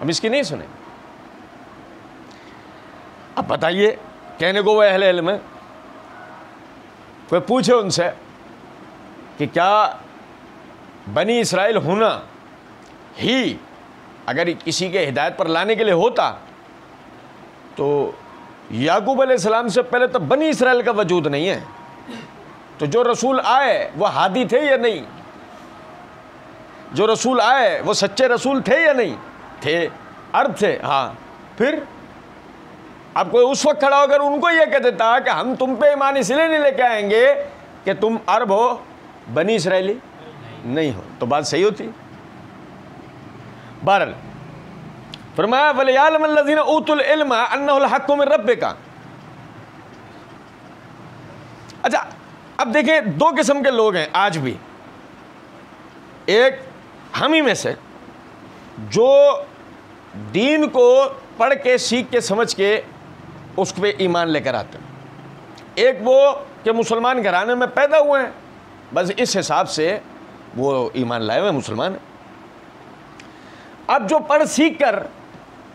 ہم اس کی نہیں سنیں۔ اب بتائیے، کہنے کو وہ اہل علم ہے، کوئی پوچھے ان سے کہ کیا بنی اسرائیل ہونا ہی اگر کسی کے ہدایت پر لانے کے لیے ہوتا تو یعقوب علیہ السلام سے پہلے تو بنی اسرائیل کا وجود نہیں ہے، تو جو رسول آئے وہ ہادی تھے یا نہیں؟ جو رسول آئے وہ سچے رسول تھے یا نہیں تھے؟ عرب تھے، ہاں۔ پھر اب کوئی اس وقت کھڑا ہو کر ان کو یہ کہہ دیتا کہ ہم تم پہ ایمان اس لیے نہیں لے کے آئیں گے کہ تم عرب ہو، بنی اسرائیلی نہیں ہو، تو بات صحیح ہوتی۔ بہرحال فرمایا وَلِيَعْلَمَ الَّذِينَ أُوتُوا الْعِلْمَ أَنَّهُ الْحَقُّ مِن رَبِّكَ۔ اچھا اب دیکھیں دو قسم کے لوگ ہیں آج بھی، ایک ہم ہی میں سے جو دین کو پڑھ کے سیکھ کے سمجھ کے اس پہ ایمان لے کر آتے ہیں، ایک وہ کہ مسلمان گھرانے میں پیدا ہوئے ہیں، بس اس حساب سے وہ ایمان لائے ہوئے مسلمان ہیں۔ اب جو پڑھ سیکھ کر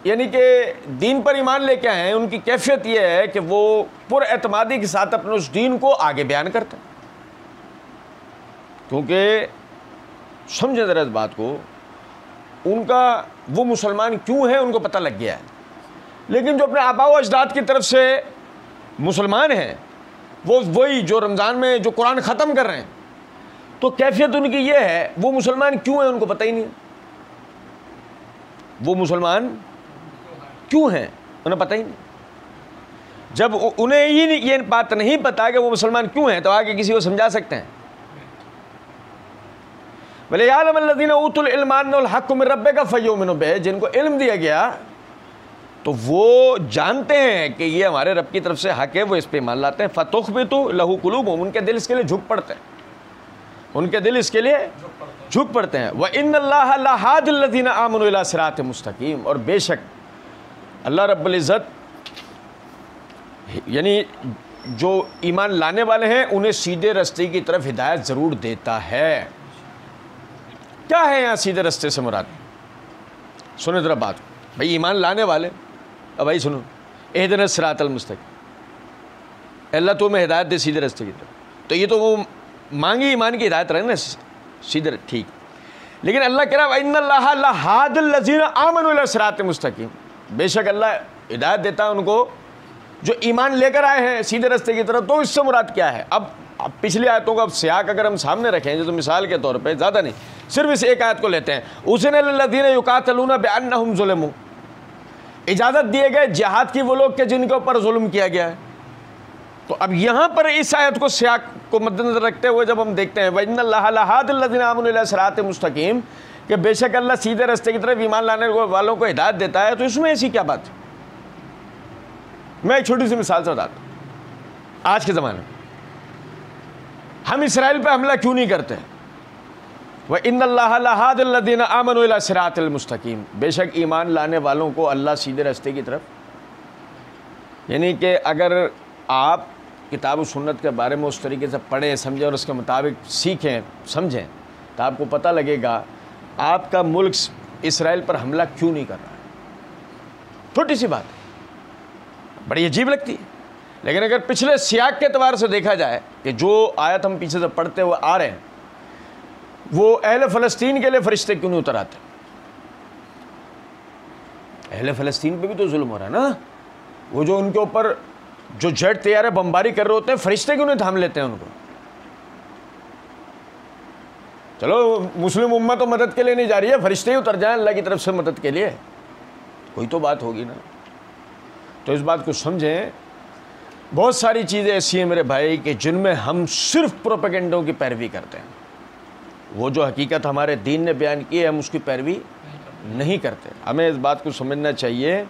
یعنی کہ دین پر ایمان لے کے آئے ہیں، ان کی کیفیت یہ ہے کہ وہ پر اعتمادی کے ساتھ اپنے اس دین کو آگے بیان کرتے ہیں، کیونکہ سمجھیں ذرا اس بات کو، ان کا وہ مسلمان کیوں ہے ان کو پتہ لگ گیا ہے، لیکن جو اپنے آباء و اجداد کی طرف سے مسلمان ہیں وہ وہی جو رمضان میں جو قرآن ختم کر رہے ہیں، تو کیفیت ان کی یہ ہے وہ مسلمان کیوں ہیں ان کو پتہ ہی نہیں ہے، وہ مسلمان کیوں ہیں انہیں پتہ ہی نہیں۔ جب انہیں یہ بات نہیں پتا کہ وہ مسلمان کیوں ہیں تو آگے کسی کو سمجھا سکتے ہیں۔ وَلِيَعْلَمَ الَّذِينَ أُوتُوا الْعِلْمَ أَنَّهُ الْحَقُّ مِن رَبِّكَ فَيُؤْمِنُوا بِهِ، جن کو علم دیا گیا تو وہ جانتے ہیں کہ یہ ہمارے رب کی طرف سے حق ہے، وہ اس پہ ایمان لاتے ہیں۔ فَتُخْبِتُ لَهُ قُلُوبُهُمْ، ان کے دل اس کے لیے جھک پڑتے ہیں، ان کے دل اس کے لیے جھک پڑتے ہیں۔ وَإِنَّ اللَّهَ لَهَادِ الَّذِينَ آمَنُوا إِلَىٰ صِرَاطٍ مُسْتَقِيمٍ، اور بے شک اللہ رب العزت یعنی جو ایمان لانے والے ہیں انہیں سیدھے راستے کی طرف ہدایت ضرور دیتا ہے۔ کیا ہے یہاں سیدھے راستے سے مراد؟ سنو ذرا بات، بھائی ایمان لانے والے، اب بھائی سنو، اہدنا الصراط المستقیم، اللہ تمہیں ہدایت دے سیدھے راستے کی طرف، تو یہ تو وہ مانگی ایمان کی ہدایت رہے نا سیدھے، ٹھیک، لیکن اللہ کہہ رہا ہے وَإِنَّ اللَّهَ لَهَادِ الَّذِينَ آمَنُوا إِلَىٰ صِرَاطٍ مُسْتَقِيمٍ، بے شک اللہ ہدایت دیتا ہے ان کو جو ایمان لے کر آئے ہیں سیدھے راستے کی طرف۔ تو اس سے مراد کیا ہے؟ اب پچھلی آیتوں کا اب سیاق اگر ہم سامنے رکھیں تو مثال کے طور پہ، زیادہ نہیں، صرف اس ایک آیت کو لیتے ہیں، اُذِنَ لِلَّذِينَ يُقَاتَلُونَ بِأَنَّهُمْ ظُلِمُوا، اجازت دیے گئے جہاد کی وہ لوگ کہ جن کے اوپر ظلم کیا گیا ہے۔ تو اب یہاں پر اس آیت کو سیاق کو مد نظر رکھتے ہوئے جب ہم دیکھتے ہیں وَإِنَّ اللَّهَ لَهَادِ الَّذِينَ آمَنُوا إِلَىٰ صِرَاطٍ مُسْتَقِيمٍ، کہ بے شک اللہ سیدھے راستے کی طرف ایمان لانے والوں کو ہدایت دیتا ہے، تو اس میں ایسی کیا بات ہے؟ میں ایک چھوٹی سی مثال سے بتاتا ہوں۔ آج کے زمانے میں ہم اسرائیل پہ حملہ کیوں نہیں کرتے؟ وَإِنَّ اللَّهَ لَهَادِ الَّذِينَ آمَنُوا إِلَىٰ صِرَاطٍ الْمُسْتَقِيمٍ، بے شک ایمان لانے والوں کو اللہ سیدھے راستے کی طرف، یعنی کہ اگر آپ کتاب و سنت کے بارے میں اس طریقے سے پڑھیں سمجھیں اور اس کے مطابق سیکھیں سمجھیں تو آپ کو پتہ لگے گا آپ کا ملک اسرائیل پر حملہ کیوں نہیں کر رہا ہے۔ چھوٹی سی بات بڑی عجیب لگتی ہے، لیکن اگر پچھلے سیاق کے اعتبار سے دیکھا جائے کہ جو آیت ہم پیچھے سے پڑھتے ہوئے آ رہے ہیں وہ اہل فلسطین کے لیے فرشتے کیوں نہیں اتر آتے؟ اہل فلسطین پہ بھی تو ظلم ہو رہا ہے نا، وہ جو ان کے اوپر جو جیٹ طیارے بمباری کر رہے ہوتے ہیں فرشتے کیوں نہیں تھام لیتے ہیں ان کو؟ چلو مسلم امت تو مدد کے لیے نہیں جا رہی ہے، فرشتے ہی اتر جائیں اللہ کی طرف سے مدد کے لیے، کوئی تو بات ہوگی نا۔ تو اس بات کو سمجھیں، بہت ساری چیزیں ایسی ہیں میرے بھائی کہ جن میں ہم صرف پروپیگنڈوں کی پیروی کرتے ہیں، وہ جو حقیقت ہمارے دین نے بیان کی ہے ہم اس کی پیروی نہیں کرتے۔ ہمیں اس بات کو سمجھنا چاہیے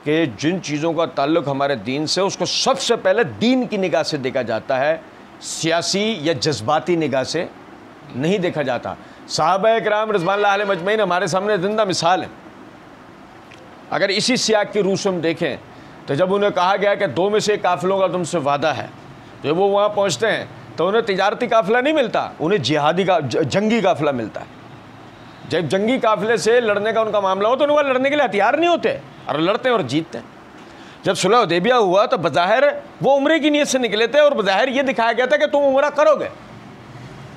کہ جن چیزوں کا تعلق ہمارے دین سے اس کو سب سے پہلے دین کی نگاہ سے دیکھا جاتا ہے، سیاسی یا جذباتی نگاہ سے نہیں دیکھا جاتا۔ صحابہ کرام رضوان اللہ علیہم اجمعین ہمارے سامنے زندہ مثال ہیں۔ اگر اسی سیاق کی روح سے ہم دیکھیں تو جب انہیں کہا گیا کہ 2 میں سے ایک قافلوں کا تم سے وعدہ ہے، جب وہ وہاں پہنچتے ہیں تو انہیں تجارتی قافلہ نہیں ملتا، انہیں جہادی جنگی قافلہ ملتا ہے۔ جب جنگی قافلے سے لڑنے کا ان کا معاملہ ہو تو انہیں لڑنے کے لیے ہتھیار نہیں ہوتے اور لڑتے ہیں اور جیتتے ہیں۔ جب صلح حدیبیہ ہوا تو بظاہر وہ عمرے کی نیت سے نکلے تھے اور بظاہر یہ دکھایا گیا تھا کہ تم عمرہ کرو گے،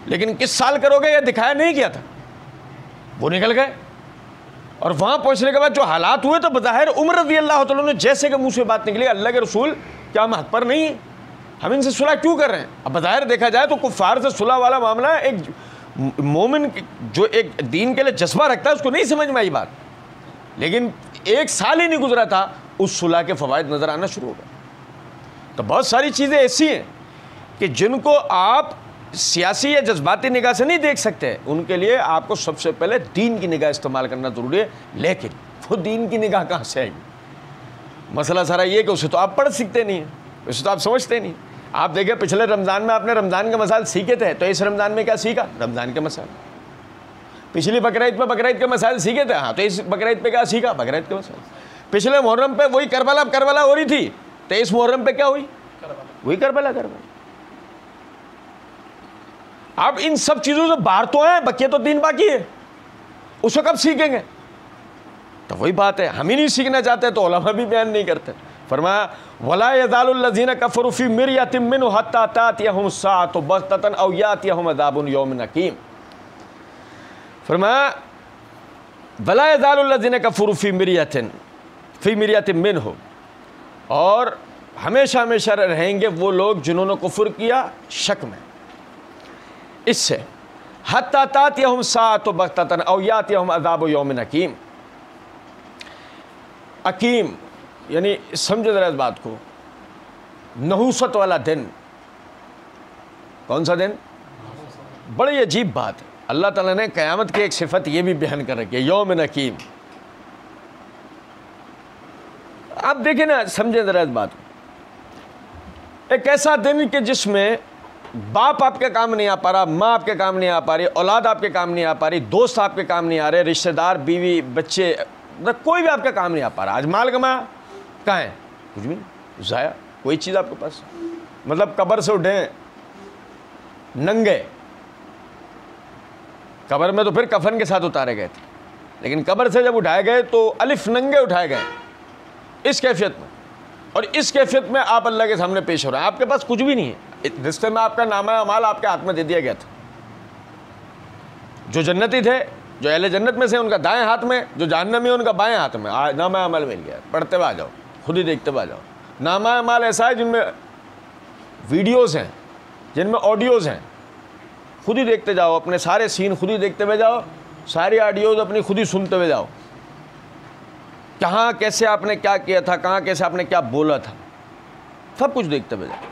لیکن کس سال کرو گے یہ دکھایا نہیں گیا تھا، وہ نکل گئے۔ اور وہاں پہنچنے کے بعد جو حالات ہوئے تو بظاہر عمر رضی اللہ تعالیٰ نے جیسے کہ منہ سے بات نکلی اللہ کے رسول کیا ہم حق پر نہیں ہیں، ہم ان سے صلح کیوں کر رہے ہیں؟ اب بظاہر دیکھا جائے تو کفار سے صلح والا معاملہ ایک مومن جو ایک دین کے لیے جذبہ رکھتا ہے اس کو نہیں سمجھ میں آئی بات، لیکن 1 سال ہی نہیں گزرا تھا اس صلح کے فوائد نظر آنا شروع ہو گئے۔ تو بہت ساری چیزیں ایسی ہیں کہ جن کو آپ سیاسی یا جذباتی نگاہ سے نہیں دیکھ سکتے، ان کے لیے آپ کو سب سے پہلے دین کی نگاہ استعمال کرنا ضروری ہے، لیکن وہ دین کی نگاہ کہاں سے آئے گی؟ مسئلہ سارا یہ کہ اسے تو آپ پڑھ سکتے نہیں ہیں، اسے تو آپ سمجھتے نہیں۔ آپ دیکھیں پچھلے رمضان میں آپ نے رمضان کے مسائل سیکھے تھے، تو اس رمضان میں کیا سیکھا؟ رمضان کے مسائل۔ پچھلی بقرعید پہ بقرعید کے مسائل سیکھے تھے، ہاں تو اس بقرعید پہ کیا سیکھا؟ بقرعید کے مسائل۔ پچھلے محرم پہ وہی کربلا ہو رہی تھی، تو اس محرم پہ کیا ہوئی؟ وہی کربلا۔ آپ ان سب چیزوں سے باہر تو ہیں، بقیہ تو دین باقی ہے، اسے کب سیکھیں گے؟ تو وہی بات ہے، ہم ہی نہیں سیکھنا چاہتے تو علماء بھی بیان نہیں کرتے۔ فرمایا وَلَا يَزَالُ الَّذِينَ كَفَرُوا فِي مِرْيَةٍ مِّنْهُ حَتَّىٰ تَأْتِيَهُمُ السَّاعَةُ بَغْتَةً أَوْ يَأْتِيَهُمْ عَذَابٌ يَوْمٍ عَقِيمٍ۔ فرمایا وَلَا يَزَالُ الَّذِينَ كَفَرُوا فِي مِرْيَةٍ مِّنْهُ، اور ہمیشہ رہیں گے وہ لوگ جنہوں نے کفر کیا شک میں اس سے، حَتَّىٰ تَأْتِيَهُمُ السَّاعَةُ بَغْتَةً أَوْ يَأْتِيَهُمْ عَذَابُ يَوْمٍ عَقِيمٍ۔ عقیم یعنی سمجھے ذرا اس بات کو، نحوست والا دن۔ کون سا دن؟ بڑی عجیب بات ہے، اللہ تعالیٰ نے قیامت کی ایک صفت یہ بھی بیان کر رکھی ہے، یوم عقیم۔ آپ دیکھیں نا، سمجھیں ذرا اس بات کو، ایک ایسا دن کہ جس میں باپ آپ کے کام نہیں آ پا رہا، ماں آپ کے کام نہیں آ پا رہی، اولاد آپ کے کام نہیں آ پا رہی، دوست آپ کے کام نہیں آ رہے، رشتہ دار، بیوی، بچے، کوئی بھی آپ کا کام نہیں آ پا رہا۔ آج مال کمایا کہاں ہے؟ کچھ بھی نہیں، ضائع، کوئی چیز آپ کے پاس، مطلب قبر سے اٹھیں ننگے، قبر میں تو پھر کفن کے ساتھ اتارے گئے تھے، لیکن قبر سے جب اٹھائے گئے تو الف ننگے اٹھائے گئے اس کیفیت میں، اور اس کیفیت میں آپ اللہ کے سامنے پیش ہو رہے ہیں، آپ کے پاس کچھ بھی نہیں ہے۔ رشتے میں آپ کا نامہ اعمال آپ کے ہاتھ میں دے دیا گیا تھا، جو جنتی تھے، جو اہل جنت میں سے ان کا دائیں ہاتھ میں، جو جہنمی ہے ان کا بائیں ہاتھ میں نامہ اعمال مل گیا، پڑھتے ہوئے آ جاؤ، خود ہی دیکھتے ہوئے آ جاؤ۔ نامہ اعمال ایسا ہے جن میں ویڈیوز ہیں، جن میں آڈیوز ہیں، خود ہی دیکھتے جاؤ، اپنے سارے سین خود ہی دیکھتے ہوئے جاؤ، ساری آڈیوز اپنی خود ہی سنتے ہوئے جاؤ، کہاں کیسے آپ نے کیا کیا تھا، کہاں کیسے آپ نے کیا بولا تھا، سب کچھ دیکھتے ہوئے جاؤ۔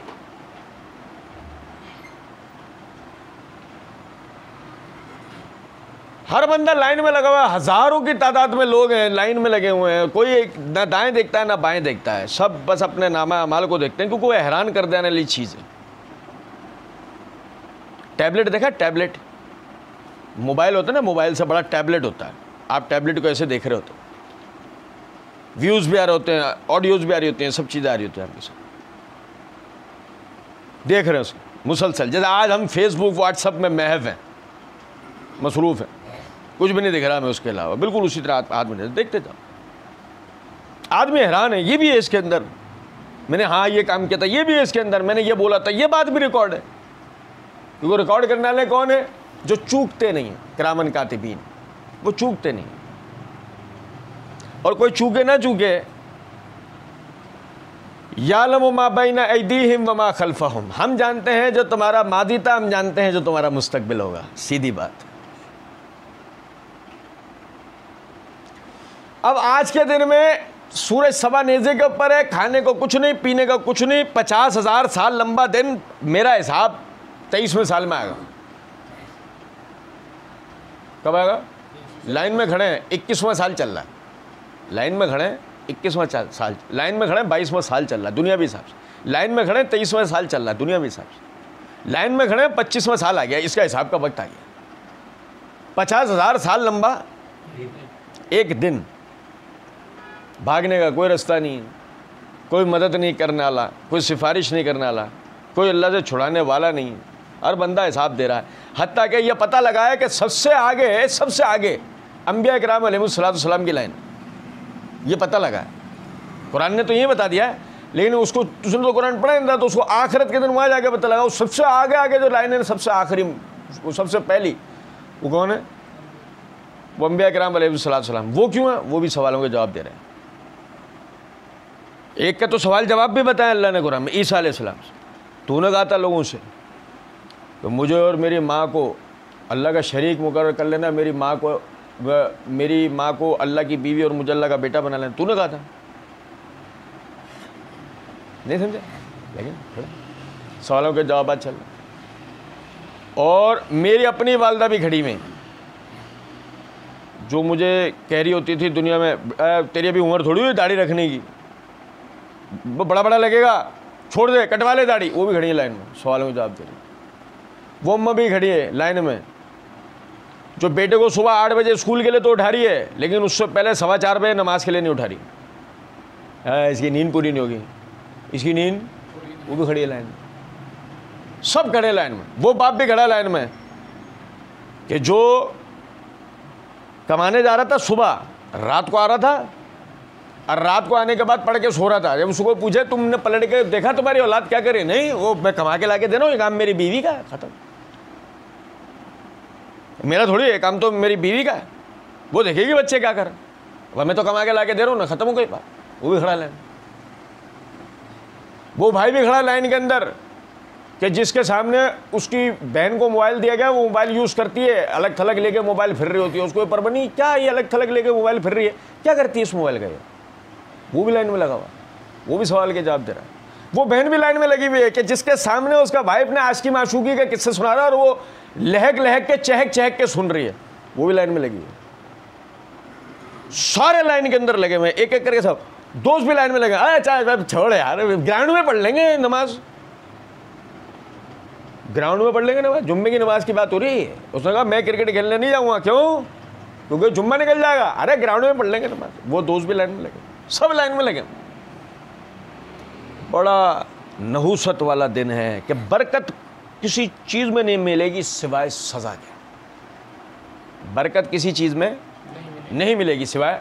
ہر بندہ لائن میں لگا ہوا ہے، ہزاروں کی تعداد میں لوگ ہیں لائن میں لگے ہوئے ہیں، کوئی ایک نہ دائیں دیکھتا ہے نہ بائیں دیکھتا ہے، سب بس اپنے نامہ اعمال کو دیکھتے ہیں، کیونکہ وہ حیران کر دینے والی چیز ہے۔ ٹیبلٹ دیکھا؟ ٹیبلٹ موبائل ہوتا ہے نا، موبائل سے بڑا ٹیبلٹ ہوتا ہے، آپ ٹیبلٹ کو ایسے دیکھ رہے ہوتے ہیں، ویوز بھی آ رہے ہوتے ہیں، آڈیوز بھی آ رہی ہوتی ہیں، سب چیزیں آ رہی ہوتی ہیں، آپ کے ساتھ دیکھ رہے ہیں اس کو مسلسل۔ جیسے آج ہم فیس بک واٹس ایپ میں محو ہیں، مصروف ہیں، کچھ بھی نہیں دکھ رہا میں اس کے علاوہ، بالکل اسی طرح آدمی دیکھتے جاؤ، آدمی حیران ہے، یہ بھی ہے اس کے اندر، میں نے ہاں یہ کام کیا تھا، یہ بھی ہے اس کے اندر، میں نے یہ بولا تھا، یہ بات بھی ریکارڈ ہے، کیونکہ ریکارڈ کرنے والے کون ہیں؟ جو چوکتے نہیں ہیں، کرامن کاتبین، وہ چوکتے نہیں، اور کوئی چوکے نہ چوکے، یعلم ما بین ایدیہم وما خلفہم، ہم جانتے ہیں جو تمہارا ماضی تھا، ہم جانتے ہیں جو تمہارا مستقبل ہوگا، سیدھی بات۔ اب آج کے دن میں سورج سوا نیزے کے اوپر ہے، کھانے کو کچھ نہیں، پینے کا کچھ نہیں، 50,000 سال لمبا دن، میرا حساب 23ویں سال میں آئے گا۔ کب آئے گا؟ لائن میں کھڑے ہیں، 21واں سال چل رہا ہے، لائن میں کھڑے ہیں 21واں سال، لائن میں کھڑے ہیں 22واں سال چل رہا ہے دنیاوی حساب سے، لائن میں کھڑے ہیں 23واں سال چل رہا ہے دنیاوی حساب سے، لائن میں کھڑے ہیں 25واں سال آ گیا، اس کا حساب کا وقت آ گیا۔ 50,000 سال لمبا ایک دن، بھاگنے کا کوئی رستہ نہیں، کوئی مدد نہیں کرنے والا، کوئی سفارش نہیں کرنے والا، کوئی اللہ سے چھڑانے والا نہیں، ہر بندہ حساب دے رہا ہے۔ حتیٰ کہ یہ پتہ لگا ہے کہ سب سے آگے انبیاء کرام علیہ السلام کی لائن، یہ پتہ لگا ہے، قرآن نے تو یہ بتا دیا ہے، لیکن اس کو اس نے تو قرآن پڑھا نہیں تھا، تو اس کو آخرت کے دن وہاں جا کے پتہ لگا، وہ سب سے آگے جو لائن ہے، سب سے آخری، وہ سب سے پہلی، وہ کون ہے؟ وہ انبیاء کرام علیہ السلام۔ وہ کیوں ہیں؟ وہ بھی سوالوں کے جواب دے رہے ہیں۔ ایک کا تو سوال جواب بھی بتایا اللہ نے قرآن میں، عیسیٰ علیہ السلام سے، تو نے کہا تھا لوگوں سے کہ مجھے اور میری ماں کو اللہ کا شریک مقرر کر لینا، میری ماں کو اللہ کی بیوی اور مجھے اللہ کا بیٹا بنا لینا، تو نے کہا تھا، نہیں سمجھا؟ لیکن سوالوں کے جوابات چل رہے. اور میری اپنی والدہ بھی کھڑی میں، جو مجھے کہہ رہی ہوتی تھی دنیا میں تیری ابھی عمر تھوڑی ہوئی داڑھی رکھنے کی، بڑا بڑا لگے گا، چھوڑ دے، کٹوا لے داڑھی، وہ بھی کھڑی ہے لائن میں سوالوں کے جواب دے رہی. وہ اماں بھی کھڑی ہے لائن میں جو بیٹے کو صبح 8 بجے اسکول کے لیے تو اٹھا رہی ہے، لیکن اس سے پہلے 4:15 بجے نماز کے لیے نہیں اٹھا رہی. اس کی نیند پوری نہیں ہوگی، اس کی نیند، وہ بھی کھڑی ہے لائن میں. سب کھڑے لائن میں. وہ باپ بھی کھڑا لائن میں کہ جو کمانے جا رہا تھا صبح، رات کو آ رہا تھا، اور رات کو آنے کے بعد پڑھ کے سو رہا تھا. جب اس کو پوچھے تم نے پلٹ کے دیکھا تمہاری اولاد کیا کرے؟ نہیں، وہ میں کما کے لا کے دے رہا ہوں، یہ کام میری بیوی کا ہے، ختم. میرا تھوڑی ہے کام، تو میری بیوی کا ہے، وہ دیکھے گی بچے کیا کر رہے ہیں، میں تو کما کے لا کے دے رہا ہوں نا، ختم ہو گئی بات. وہ بھی کھڑا لائن. وہ بھائی بھی کھڑا لائن کے اندر کہ جس کے سامنے اس کی بہن کو موبائل دیا گیا، وہ موبائل یوز کرتی ہے، الگ تھلگ لے کے موبائل پھر رہی ہوتی ہے، اس کو پر بنی کیا یہ الگ تھلگ لے کے موبائل پھر رہی ہے، کیا کرتی ہے اس موبائل کا؟ وہ بھی لائن میں لگا ہوا، وہ بھی سوال کے جواب دے رہا ہے. وہ بہن بھی لائن میں لگی ہوئی ہے کہ جس کے سامنے اس کا بھائی اپنے عاشقی معشوقی کے قصے سنا رہا ہے اور وہ لہک لہک کے چہک چہک کے سن رہی ہے، وہ بھی لائن میں لگی ہے. سارے لائن کے اندر لگے ہوئے ایک ایک کر کے. سب دوست بھی لائن میں لگے. اچھا چھوڑ یار، گراؤنڈ میں پڑھ لیں گے نماز، گراؤنڈ میں پڑھ لیں گے نماز. جمعے کی نماز کی بات ہو رہی ہے. اس نے کہا میں کرکٹ کھیلنے نہیں جاؤں گا. کیوں؟ کیونکہ جمعہ نکل جائے گا. ارے گراؤنڈ میں پڑھ لیں گے نماز. وہ دوست بھی لائن میں لگے، سب لائن میں لگے. بڑا نحوست والا دن ہے کہ برکت کسی چیز میں نہیں ملے گی سوائے سزا کے. برکت کسی چیز میں نہیں ملے گی سوائے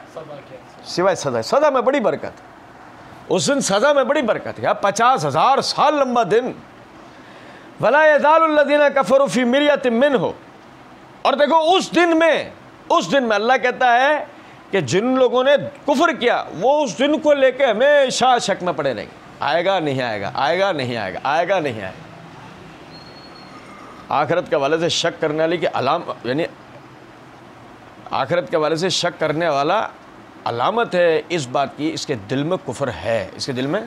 سزا. سزا میں بڑی برکت. اس دن سزا میں بڑی برکت ہے. 50,000 سال لمبا دن. وَلَا يَزَالُ الَّذِينَ كَفَرُوا فِي مِرْيَةٍ مِّنْهُ. اور دیکھو اس دن میں اللہ کہتا ہے کہ جن لوگوں نے کفر کیا وہ اس دن کو لے کے ہمیشہ شک میں پڑے رہیں گے. آئے گا نہیں آئے گا، آئے گا نہیں آئے گا، آئے گا نہیں آئے گا. آخرت کے حوالے سے شک کرنے والی کی یعنی آخرت کے حوالے سے شک کرنے والا علامت ہے اس بات کی اس کے دل میں کفر ہے. اس کے دل میں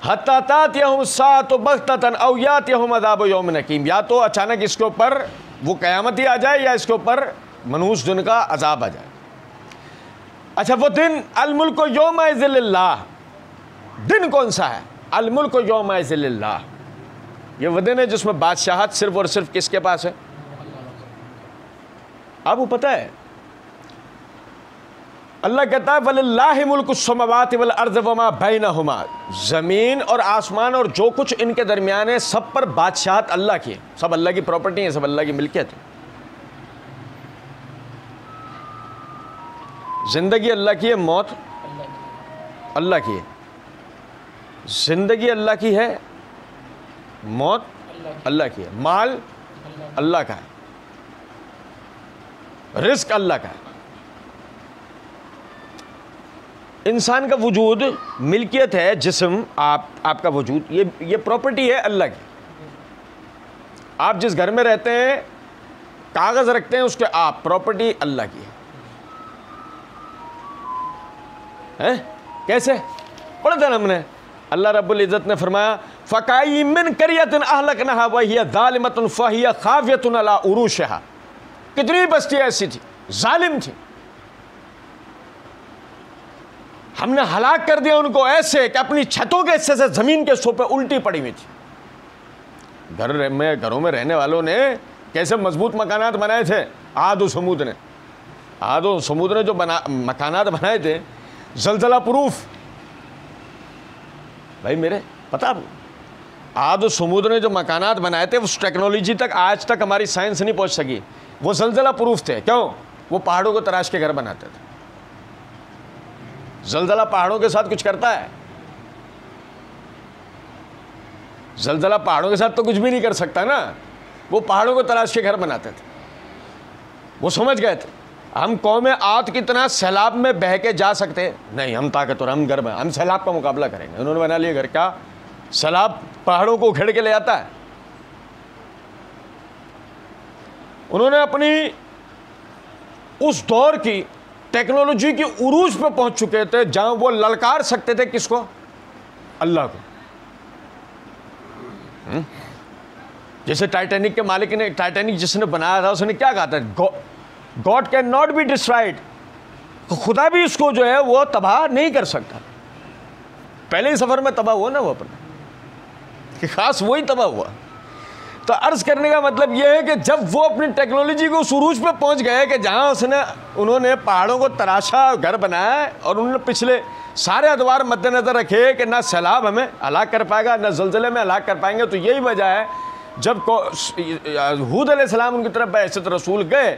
حتی تاتیہم الساعۃ بغتۃ او یاتیہم عذاب یوم نکیم. یا تو اچانک اس کے اوپر وہ قیامت ہی آ جائے یا اس کے اوپر منحوس دن کا عذاب آ جائے. اچھا وہ دن الملک یومئذ للہ. دن کون سا ہے؟ الملک یومئذ للہ. یہ وہ دن ہے جس میں بادشاہت صرف اور صرف کس کے پاس ہے؟ آپ کو پتہ ہے اللہ کہتا ہے وَلِلَّهِ مُلْكُ السَّمَاوَاتِ وَالْأَرْضِ وَمَا بَيْنَهُمَا. زمین اور آسمان اور جو کچھ ان کے درمیان ہے سب پر بادشاہت اللہ کی ہے. سب اللہ کی پراپرٹی ہے، سب اللہ کی ملکیت ہے. زندگی اللہ کی ہے، موت اللہ کی ہے. زندگی اللہ کی ہے، موت اللہ کی ہے. مال اللہ کا ہے، رزق اللہ کا ہے. انسان کا وجود ملکیت ہے، جسم آپ کا وجود یہ پراپرٹی ہے اللہ کی. آپ جس گھر میں رہتے ہیں کاغذ رکھتے ہیں اس کے آپ پراپرٹی اللہ کی ہے. کیسے پڑھا تھا ہم نے؟ اللہ رب العزت نے فرمایا فَكَأَيِّن مِّن قَرْيَةٍ أَهْلَكْنَاهَا وَهِيَ ظَالِمَةٌ فَهِيَ خَاوِيَةٌ عَلَىٰ عُرُوشِهَا. کتنی بستیاں ایسی تھی ظالم تھی، ہم نے ہلاک کر دیا ان کو ایسے کہ اپنی چھتوں کے حصے سے زمین کے حصوں پہ الٹی پڑی ہوئی تھی. گھروں میں رہنے والوں نے کیسے مضبوط مکانات بنائے تھے. عاد و سمود نے جو مکانات بنائے تھے زلزلہ پروف. بھائی میرے پتہ آپ عاد و سمود نے جو مکانات بنائے تھے اس ٹیکنالوجی تک آج تک ہماری سائنس نہیں پہنچ سکی. وہ زلزلہ پروف تھے. کیوں؟ وہ پہاڑوں کو تراش کے گھر بناتے تھے. زلزلہ پہاڑوں کے ساتھ کچھ کرتا ہے؟ زلزلہ پہاڑوں کے ساتھ تو کچھ بھی نہیں کر سکتا نا. وہ پہاڑوں کو تراش کے گھر بناتے تھے. وہ سمجھ گئے تھے ہم قوم عاد کی طرح سیلاب میں بہہ کے جا سکتے نہیں، ہم طاقتور، ہم گھر میں، ہم سیلاب کا مقابلہ کریں گے. انہوں نے بنا لیا گھر. کیا سیلاب پہاڑوں کو اکھیڑ کے لے آتا ہے؟ انہوں نے اپنی اس دور کی ٹیکنالوجی کی عروج پہ پہنچ چکے تھے جہاں وہ للکار سکتے تھے کس کو؟ اللہ کو. جیسے ٹائٹینک کے مالک نے، ٹائٹینک جس نے بنایا تھا اس نے کیا کہا تھا؟ God can not be destroyed. خدا بھی اس کو جو ہے وہ تباہ نہیں کر سکتا. پہلے ہی سفر میں تباہ ہوا نا وہ اپنے، کہ خاص وہی تباہ ہوا. تو عرض کرنے کا مطلب یہ ہے کہ جب وہ اپنی ٹیکنالوجی کو اس عروج پہ پہنچ گئے کہ جہاں انہوں نے پہاڑوں کو تراشا، گھر بنایا، اور انہوں نے پچھلے سارے ادوار مد نظر رکھے کہ نہ سیلاب ہمیں ہلاک کر پائے گا، نہ زلزلے میں ہلاک کر پائیں گے. تو یہی وجہ ہے جب ہود علیہ السلام ان کی طرف بعثت رسول گئے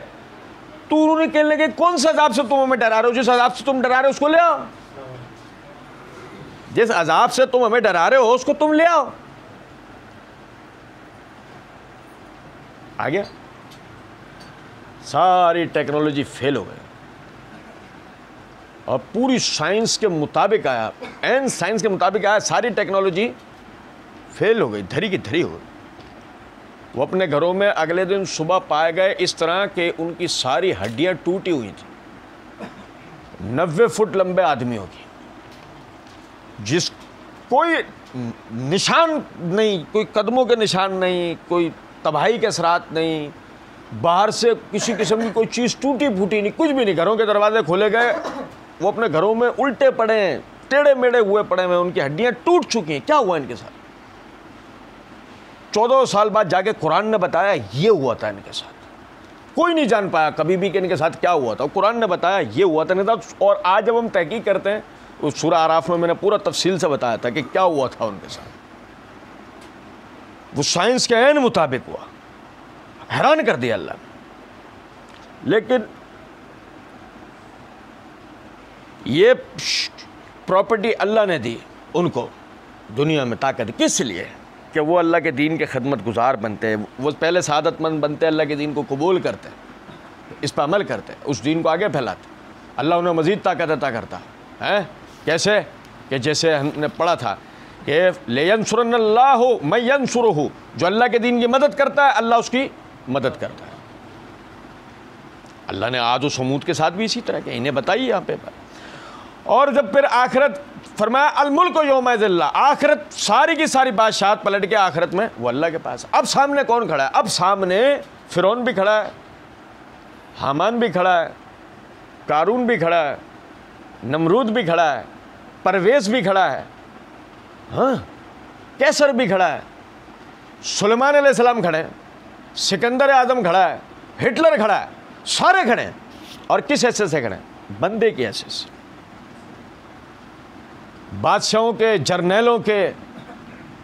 تو انہوں نے کہنے لگے کون سے عذاب سے تم ہمیں ڈرا رہے ہو؟ جس عذاب سے تم ڈرا رہے ہو اس کو لے آؤ. جس عذاب سے تم ہمیں ڈرا رہے ہو اس کو تم لے آؤ. آگیا ساری ٹیکنالوجی فیل ہو گئی اور پوری سائنس کے مطابق آیا، این سائنس کے مطابق آیا، ساری ٹیکنالوجی فیل ہو گئی، دھری کی دھری ہو گئی. وہ اپنے گھروں میں اگلے دن صبح پائے گئے اس طرح کہ ان کی ساری ہڈیاں ٹوٹی ہوئی تھیں. 90 فٹ لمبے آدمیوں کی، جس کوئی نشان نہیں، کوئی قدموں کے نشان نہیں، کوئی تباہی کے اثرات نہیں، باہر سے کسی قسم کی کوئی چیز ٹوٹی پھوٹی نہیں، کچھ بھی نہیں. گھروں کے دروازے کھولے گئے، وہ اپنے گھروں میں الٹے پڑے ہیں، ٹیڑے میڑے ہوئے پڑے ہیں، ان کی ہڈیاں ٹوٹ چکی ہیں. کیا ہوا ان کے ساتھ؟ 14 سال بعد جا کے قرآن نے بتایا یہ ہوا تھا ان کے ساتھ. کوئی نہیں جان پایا کبھی بھی کہ ان کے ساتھ کیا ہوا تھا. قرآن نے بتایا یہ ہوا تھا ان کے ساتھ. اور آج جب ہم تحقیق کرتے ہیں اس سورہ اعراف میں نے پورا تفصیل سے بتایا تھا کہ کیا ہوا تھا ان کے ساتھ. وہ سائنس کے عین مطابق ہوا. حیران کر دیا اللہ نے. لیکن یہ پراپرٹی اللہ نے دی ان کو دنیا میں طاقت. کس لیے؟ کہ وہ اللہ کے دین کے خدمت گزار بنتے ہیں. وہ پہلے سعادت مند بنتے، اللہ کے دین کو قبول کرتے، اس پہ عمل کرتے، اس دین کو آگے پھیلاتے. اللہ انہیں مزید طاقت عطا کرتا ہے. کیسے؟ کہ جیسے ہم نے پڑھا تھا کہ لَيَنْصُرَنَّ اللَّهُ مَن يَنْصُرُهُ، جو اللہ کے دین کی مدد کرتا ہے اللہ اس کی مدد کرتا ہے. اللہ نے عاد و سمود کے ساتھ بھی اسی طرح کہ انہیں بتائی یہاں پہ. اور جب پھر آخرت فرمایا الملک یومئذ اللہ، آخرت ساری کی ساری بادشاہت پلٹ کے آخرت میں وہ اللہ کے پاس. اب سامنے کون کھڑا ہے؟ اب سامنے فرعون بھی کھڑا ہے، حامان بھی کھڑا ہے، قارون بھی کھڑا ہے، نمرود بھی کھڑا ہے، پرویز بھی کھڑا ہے، ہاں کیسر بھی کھڑا ہے، سلیمان علیہ السلام کھڑے ہیں، سکندر اعظم کھڑا ہے، ہٹلر کھڑا ہے، سارے کھڑے ہیں. اور کس حیثیت سے کھڑے ہیں؟ بندے کی حیثیت سے. بادشاہوں کے، جرنیلوں کے،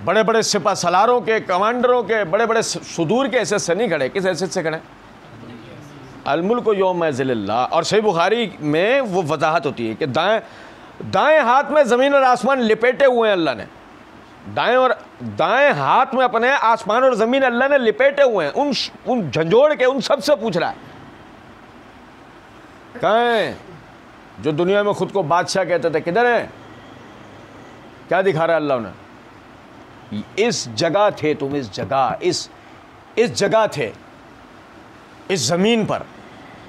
بڑے بڑے سپہ سالاروں کے، کمانڈروں کے، بڑے بڑے صدور کے حیثیت سے نہیں کھڑے. کس حیثیت سے کھڑے؟ الملک یومئذ اللہ. اور صحیح بخاری میں وہ وضاحت ہوتی ہے کہ دائیں ہاتھ میں زمین اور آسمان لپیٹے ہوئے ہیں اللہ نے. دائیں ہاتھ میں اپنے آسمان اور زمین اللہ نے لپیٹے ہوئے ہیں. ان جھنجھوڑ کے ان سب سے پوچھ رہا ہے کہاں ہیں جو دنیا میں خود کو بادشاہ کہتے تھے؟ کدھر ہیں؟ کیا دکھا رہا ہے اللہ انہیں؟ اس جگہ تھے تم، اس جگہ تھے، اس زمین پر.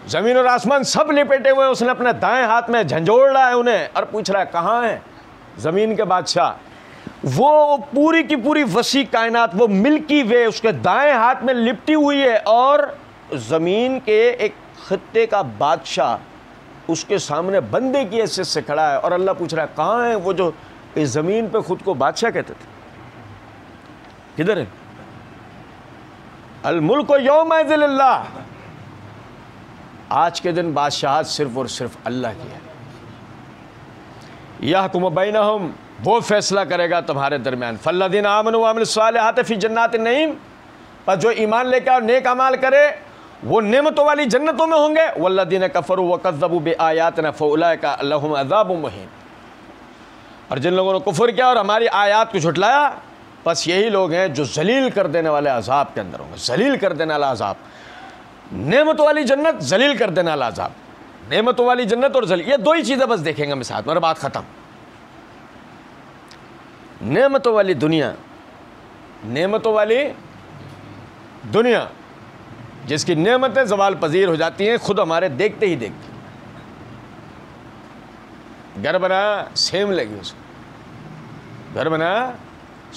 زمین اور آسمان سب لپیٹے ہوئے. اس نے اپنے دائیں ہاتھ میں جھنجھوڑ رہا ہے انہیں اور پوچھ رہا ہے کہاں ہیں زمین کے بادشاہ؟ وہ پوری کی پوری وسیع کائنات، وہ ملکی وے اس کے دائیں ہاتھ میں لپٹی ہوئی ہے، اور زمین کے ایک خطے کا بادشاہ اس کے سامنے بندے کی حیثیت سے کھڑا ہے. اور اللہ پوچھ رہا ہے کہاں ہیں وہ جو اس زمین پہ خود کو بادشاہ کہتے تھے؟ کدھر ہے؟ الملک یومئذ اللہ. آج کے دن بادشاہت صرف اور صرف اللہ کی ہے. یحکم بینہم، وہ فیصلہ کرے گا تمہارے درمیان. فالذین آمنوا وعملوا الصالحات فی جنات النعیم، پر جو ایمان لے کے اور نیک اعمال کرے وہ نعمتوں والی جنتوں میں ہوں گے. والذین کفروا وکذبوا بآیاتنا فاولئک لہم عذاب مہین. اور جن لوگوں نے کفر کیا اور ہماری آیات کو جھٹلایا، بس یہی لوگ ہیں جو ذلیل کر دینے والے عذاب کے اندر ہوں گے. ذلیل کر دینے والا عذاب. نعمتوں والی جنت، ذلیل کر دینے والا عذاب. نعمتوں والی جنت اور ذلیل، یہ دو ہی چیزیں بس دیکھیں گے ہم ساتھ، میرا بات ختم. نعمتوں والی دنیا، نعمتوں والی دنیا جس کی نعمتیں زوال پذیر ہو جاتی ہیں خود ہمارے دیکھتے ہی دیکھتے. گھر بنا سیم لگی اس کو, گھر بنا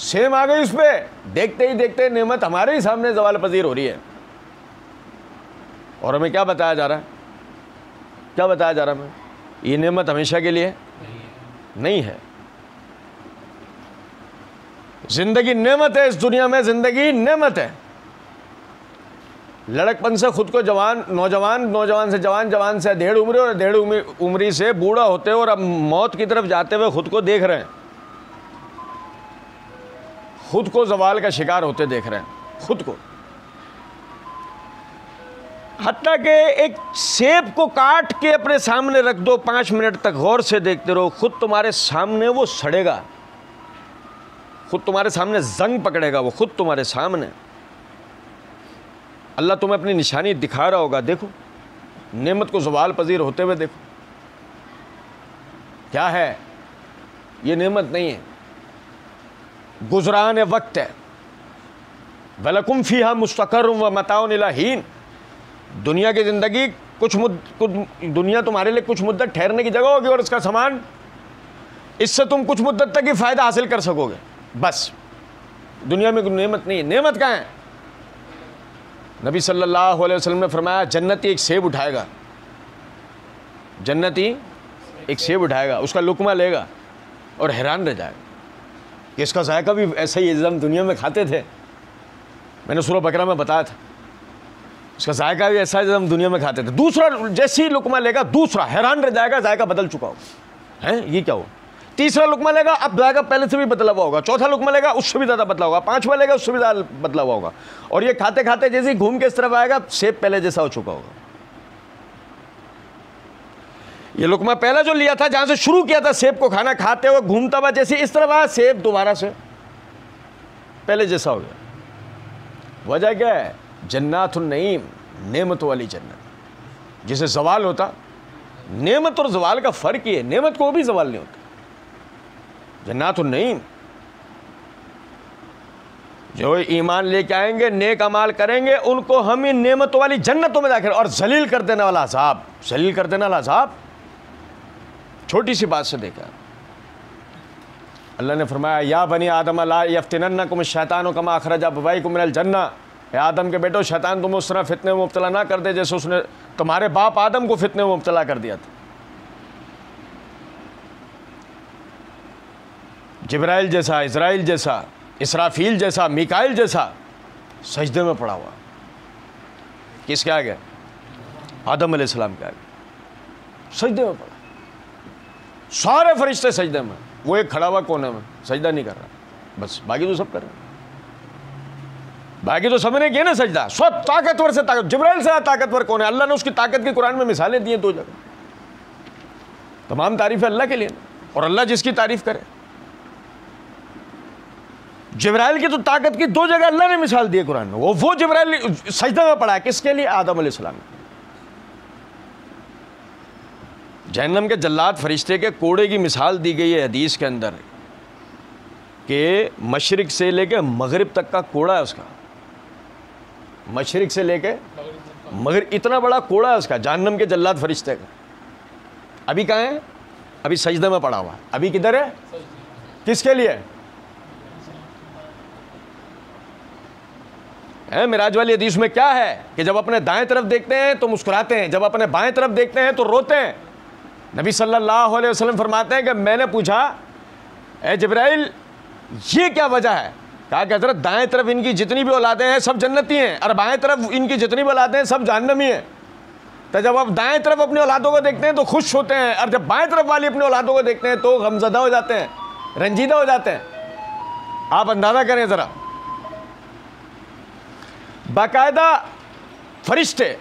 سیم آ گئی اس پہ, دیکھتے ہی دیکھتے نعمت ہمارے ہی سامنے زوال پذیر ہو رہی ہے. اور ہمیں کیا بتایا جا رہا ہے, کیا بتایا جا رہا ہے ہمیں, یہ نعمت ہمیشہ کے لیے نہیں ہے. زندگی نعمت ہے, اس دنیا میں زندگی نعمت ہے. لڑکپن سے خود کو جوان, نوجوان سے جوان, جوان سے ڈیڑھ عمری, اور ڈیڑھ عمری سے بوڑھا ہوتے اور اب موت کی طرف جاتے ہوئے خود کو دیکھ رہے ہیں, خود کو زوال کا شکار ہوتے دیکھ رہے ہیں, خود کو. حتیٰ کہ ایک سیب کو کاٹ کے اپنے سامنے رکھ دو, 5 منٹ تک غور سے دیکھتے رہو, خود تمہارے سامنے وہ سڑے گا, خود تمہارے سامنے زنگ پکڑے گا, وہ خود تمہارے سامنے. اللہ تمہیں اپنی نشانی دکھا رہا ہوگا, دیکھو نعمت کو زوال پذیر ہوتے ہوئے دیکھو. کیا ہے یہ؟ نعمت نہیں ہے, گزران وقت ہے. وَلَكُمْ فِيهَا مُسْتَقَرٌّ وَمَتَاعٌ إِلَىٰ حِينٍ. دنیا کی زندگی دنیا تمہارے لیے کچھ مدت ٹھہرنے کی جگہ ہوگی, اور اس کا سامان, اس سے تم کچھ مدت تک ہی فائدہ حاصل کر سکو گے, بس. دنیا میں کوئی نعمت نہیں ہے. نعمت کہاں ہے؟ نبی صلی اللہ علیہ وسلم نے فرمایا جنتی ایک سیب اٹھائے گا, جنتی ایک سیب اٹھائے گا, اس کا لقمہ لے گا اور حیران رہ جائے گا کہ اس کا ذائقہ بھی ایسا ہی ہے ہم دنیا میں کھاتے تھے. میں نے سورہ بقرہ میں بتایا تھا, اس کا ذائقہ بھی ایسا ہے جیسے ہم دنیا میں کھاتے تھے. دوسرا جیسی لقمہ لے گا, دوسرا حیران رہ جائے گا, ذائقہ بدل چکا ہوگا, ہیں یہ کیا ہو. تیسرا لقمہ لے گا, اب ذائقہ پہلے سے بھی بدلا ہوا ہوگا. چوتھا لقمہ لے گا, اس سے بھی زیادہ بدلا ہوگا. پانچواں لے گا, اس سے بھی زیادہ بدلا ہوا ہوگا. اور یہ کھاتے کھاتے جیسے ہی گھوم کے اس طرف آئے گا, سیب پہلے جیسا ہو چکا ہوگا. یہ لقمہ پہلا جو لیا تھا, جہاں سے شروع کیا تھا سیب کو کھانا, کھاتے ہوئے گھومتا ہوا جیسے اس طرف آیا, سیب دوبارہ سے پہلے جیسا ہو گیا. وجہ کیا ہے؟ جنات النعیم, نعمت والی جنت. جسے زوال ہوتا, نعمت اور زوال کا فرق یہ ہے, نعمت کو بھی زوال نہیں ہوتا. جنات النعیم, جو ایمان لے کے آئیں گے, نیک اعمال کریں گے, ان کو ہم ان نعمتوں والی جنتوں میں داخل. اور ذلیل کر دینے والا عذاب, ذلیل کر دینے والا عذاب چھوٹی سی بات سے دیکھا. اللہ نے فرمایا یا بنی آدم لا یفتننکم الشیطان کما اخرج ابویکم من الجنہ. اے آدم کے بیٹو, شیطان تم اس طرح فتنے میں مبتلا نہ کر دے جیسے اس نے تمہارے باپ آدم کو فتنے میں مبتلا کر دیا تھا. جبرائیل جیسا, اسرائیل جیسا, اسرافیل جیسا, میکائیل جیسا سجدے میں پڑا ہوا. کس کے آگے؟ آدم علیہ السلام کے آگے سجدے میں پڑا. سارے فرشتے سجدے میں, وہ ایک کھڑا ہوا کونے میں سجدہ نہیں کر رہا, بس. باقی تو سب کر رہے ہیں, باقی تو سب نے کیا نا سجدہ. سب طاقتور سے طاقت, جبرائیل سے طاقتور کون ہے؟ اللہ نے اس کی طاقت کی قرآن میں مثالیں دی ہیں 2 جگہ. تمام تعریفیں اللہ کے لیے, اور اللہ جس کی تعریف کرے. جبرائیل کی تو طاقت کی 2 جگہ اللہ نے مثال دی ہے قرآن میں. وہ جبرائیل سجدہ میں پڑا ہے, کس کے لیے؟ آدم علیہ السلام. جہنم کے جلاد فرشتے کے کوڑے کی مثال دی گئی ہے حدیث کے اندر, کہ مشرق سے لے کے مغرب تک کا کوڑا ہے اس کا. مشرق سے لے کے مغرب, اتنا بڑا کوڑا ہے اس کا, جہنم کے جلاد فرشتے کا. ابھی کہاں ہے؟ ابھی سجدے میں پڑا ہوا. ابھی کدھر ہے؟ کس کے لیے؟ معراج والی حدیث میں کیا ہے کہ جب اپنے دائیں طرف دیکھتے ہیں تو مسکراتے ہیں, جب اپنے بائیں طرف دیکھتے ہیں تو روتے ہیں. نبی صلی اللہ علیہ وسلم فرماتے ہیں کہ میں نے پوچھا اے جبرائیل یہ کیا وجہ ہے؟ کہا کہ حضرت دائیں طرف ان کی جتنی بھی اولادیں ہیں سب جنتی ہیں, اور بائیں طرف ان کی جتنی بھی اولادیں ہیں سب جہنمی ہیں. تو جب آپ دائیں طرف اپنی اولادوں کو دیکھتے ہیں تو خوش ہوتے ہیں, اور جب بائیں طرف والی اپنی اولادوں کو دیکھتے ہیں تو غمزدہ ہو جاتے ہیں, رنجیدہ ہو جاتے ہیں. آپ اندازہ کریں ذرا, باقاعدہ فرشتے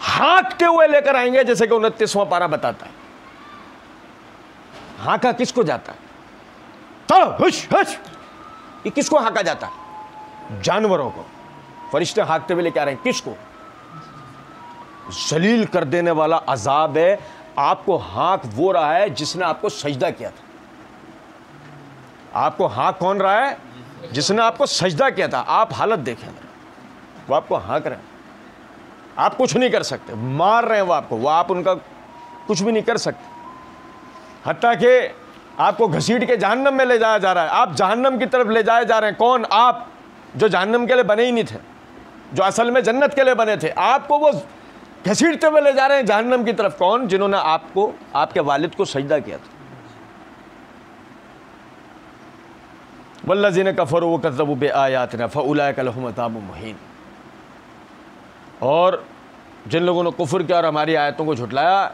ہانکتے ہوئے لے کر آئیں گے, جیسے کہ 29واں پارہ بتاتا ہے. ہانکا کس کو جاتا ہے؟ ہش ہش, یہ کس کو ہانکا جاتا ہے؟ جانوروں کو. فرشتے ہانکتے ہوئے لے کے آ رہے ہیں, کس کو؟ ذلیل کر دینے والا عذاب ہے. آپ کو ہانک وہ رہا ہے جس نے آپ کو سجدہ کیا تھا. آپ کو ہانک کون رہا ہے؟ جس نے آپ کو سجدہ کیا تھا. آپ حالت دیکھیں, وہ آپ کو ہانک رہے ہیں. آپ کچھ نہیں کر سکتے، مار رہے ہیں وہ آپ کو، وہ آپ ان کا کچھ بھی نہیں کر سکتے، حتیٰ کہ آپ کو گھسیٹ کے جہنم میں لے جایا جا رہا ہے، آپ جہنم کی طرف لے جائے جا رہے ہیں۔ کون؟ آپ جو جہنم کے لیے بنے ہی نہیں تھے، جو اصل میں جنت کے لیے بنے تھے، آپ کو وہ گھسیٹتے ہوئے لے جا رہے ہیں جہنم کی طرف۔ کون؟ جنہوں نے آپ کو، آپ کے والد کو سجدہ کیا تھا۔ والذین کفروا وکذبوا بآیاتنا فاولئک لهم عذاب مہین۔ اور جن لوگوں نے کفر کیا اور ہماری آیتوں کو جھٹلایا،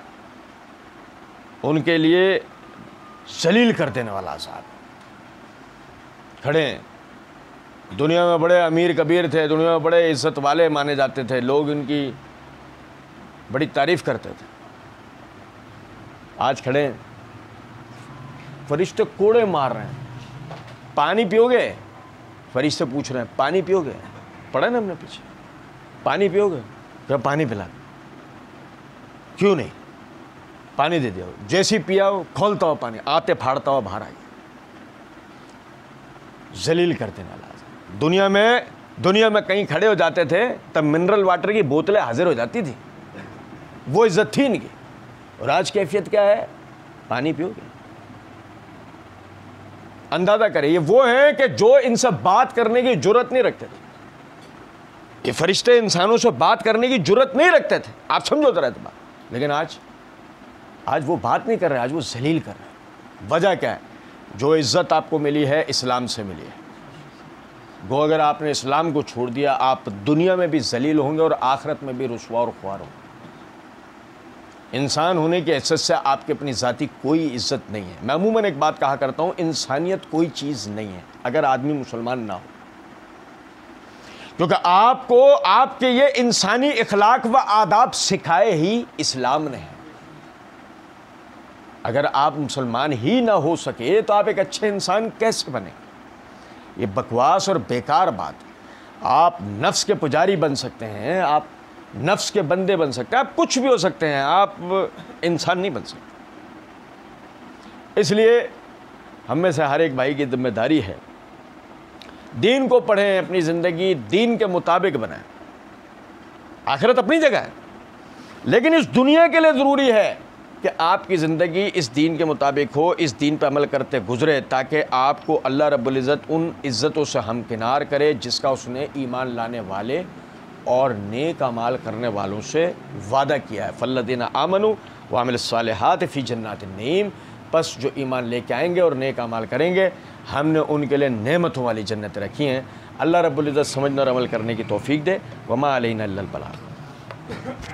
ان کے لیے ذلیل کر دینے والا عذاب۔ کھڑے ہیں، دنیا میں بڑے امیر کبیر تھے، دنیا میں بڑے عزت والے مانے جاتے تھے، لوگ ان کی بڑی تعریف کرتے تھے، آج کھڑے ہیں، فرشتے کوڑے مار رہے ہیں، پانی پیو گے؟ فرشتے پوچھ رہے ہیں پانی پیو گے؟ پڑھا نا ہم نے پیچھے، پانی پیو گے؟ کہ پانی پلا، کیوں نہیں؟ پانی دے دیا، جیسی پیا ہو کھولتا ہو پانی، آتے پھاڑتا ہوا باہر آئی، ذلیل کر دینے والا۔ دنیا میں کہیں کھڑے ہو جاتے تھے تب منرل واٹر کی بوتلیں حاضر ہو جاتی تھی، وہ عزت تھی ان کی، اور آج کیفیت کیا ہے؟ پانی پیو گے؟ اندازہ کریں، یہ وہ ہیں کہ جو ان سے بات کرنے کی جرت نہیں رکھتے تھے، یہ فرشتے انسانوں سے بات کرنے کی جرت نہیں رکھتے تھے، آپ سمجھو ذرا بات، لیکن آج وہ بات نہیں کر رہے، آج وہ ذلیل کر رہے ہیں۔ وجہ کیا ہے؟ جو عزت آپ کو ملی ہے اسلام سے ملی ہے، گو اگر آپ نے اسلام کو چھوڑ دیا، آپ دنیا میں بھی ذلیل ہوں گے اور آخرت میں بھی رسوا اور خوار ہوں گے۔ انسان ہونے کی حیثیت سے آپ کی اپنی ذاتی کوئی عزت نہیں ہے۔ میں عموماً ایک بات کہا کرتا ہوں، انسانیت کوئی چیز نہیں ہے اگر آدمی مسلمان نہ ہو، کیونکہ آپ کو آپ کے یہ انسانی اخلاق و آداب سکھائے ہی اسلام نے ہیں۔ اگر آپ مسلمان ہی نہ ہو سکے تو آپ ایک اچھے انسان کیسے بنیں؟ یہ بکواس اور بیکار بات ہے۔ آپ نفس کے پجاری بن سکتے ہیں، آپ نفس کے بندے بن سکتے ہیں، آپ کچھ بھی ہو سکتے ہیں، آپ انسان نہیں بن سکتے۔ اس لیے ہم میں سے ہر ایک بھائی کی ذمہ داری ہے، دین کو پڑھیں، اپنی زندگی دین کے مطابق بنائیں۔ آخرت اپنی جگہ ہے، لیکن اس دنیا کے لیے ضروری ہے کہ آپ کی زندگی اس دین کے مطابق ہو، اس دین پہ عمل کرتے گزرے، تاکہ آپ کو اللہ رب العزت ان عزتوں سے ہمکنار کرے جس کا اس نے ایمان لانے والے اور نیک اعمال کرنے والوں سے وعدہ کیا ہے۔ فالذین آمنوا وعملوا الصالحات فی جنات النعیم، پس جو ایمان لے کے آئیں گے اور نیک اعمال کریں گے، ہم نے ان کے لیے نعمتوں والی جنت رکھی ہیں۔ اللہ رب العزت سمجھنے اور عمل کرنے کی توفیق دے۔ وما علینا الا البلاغ۔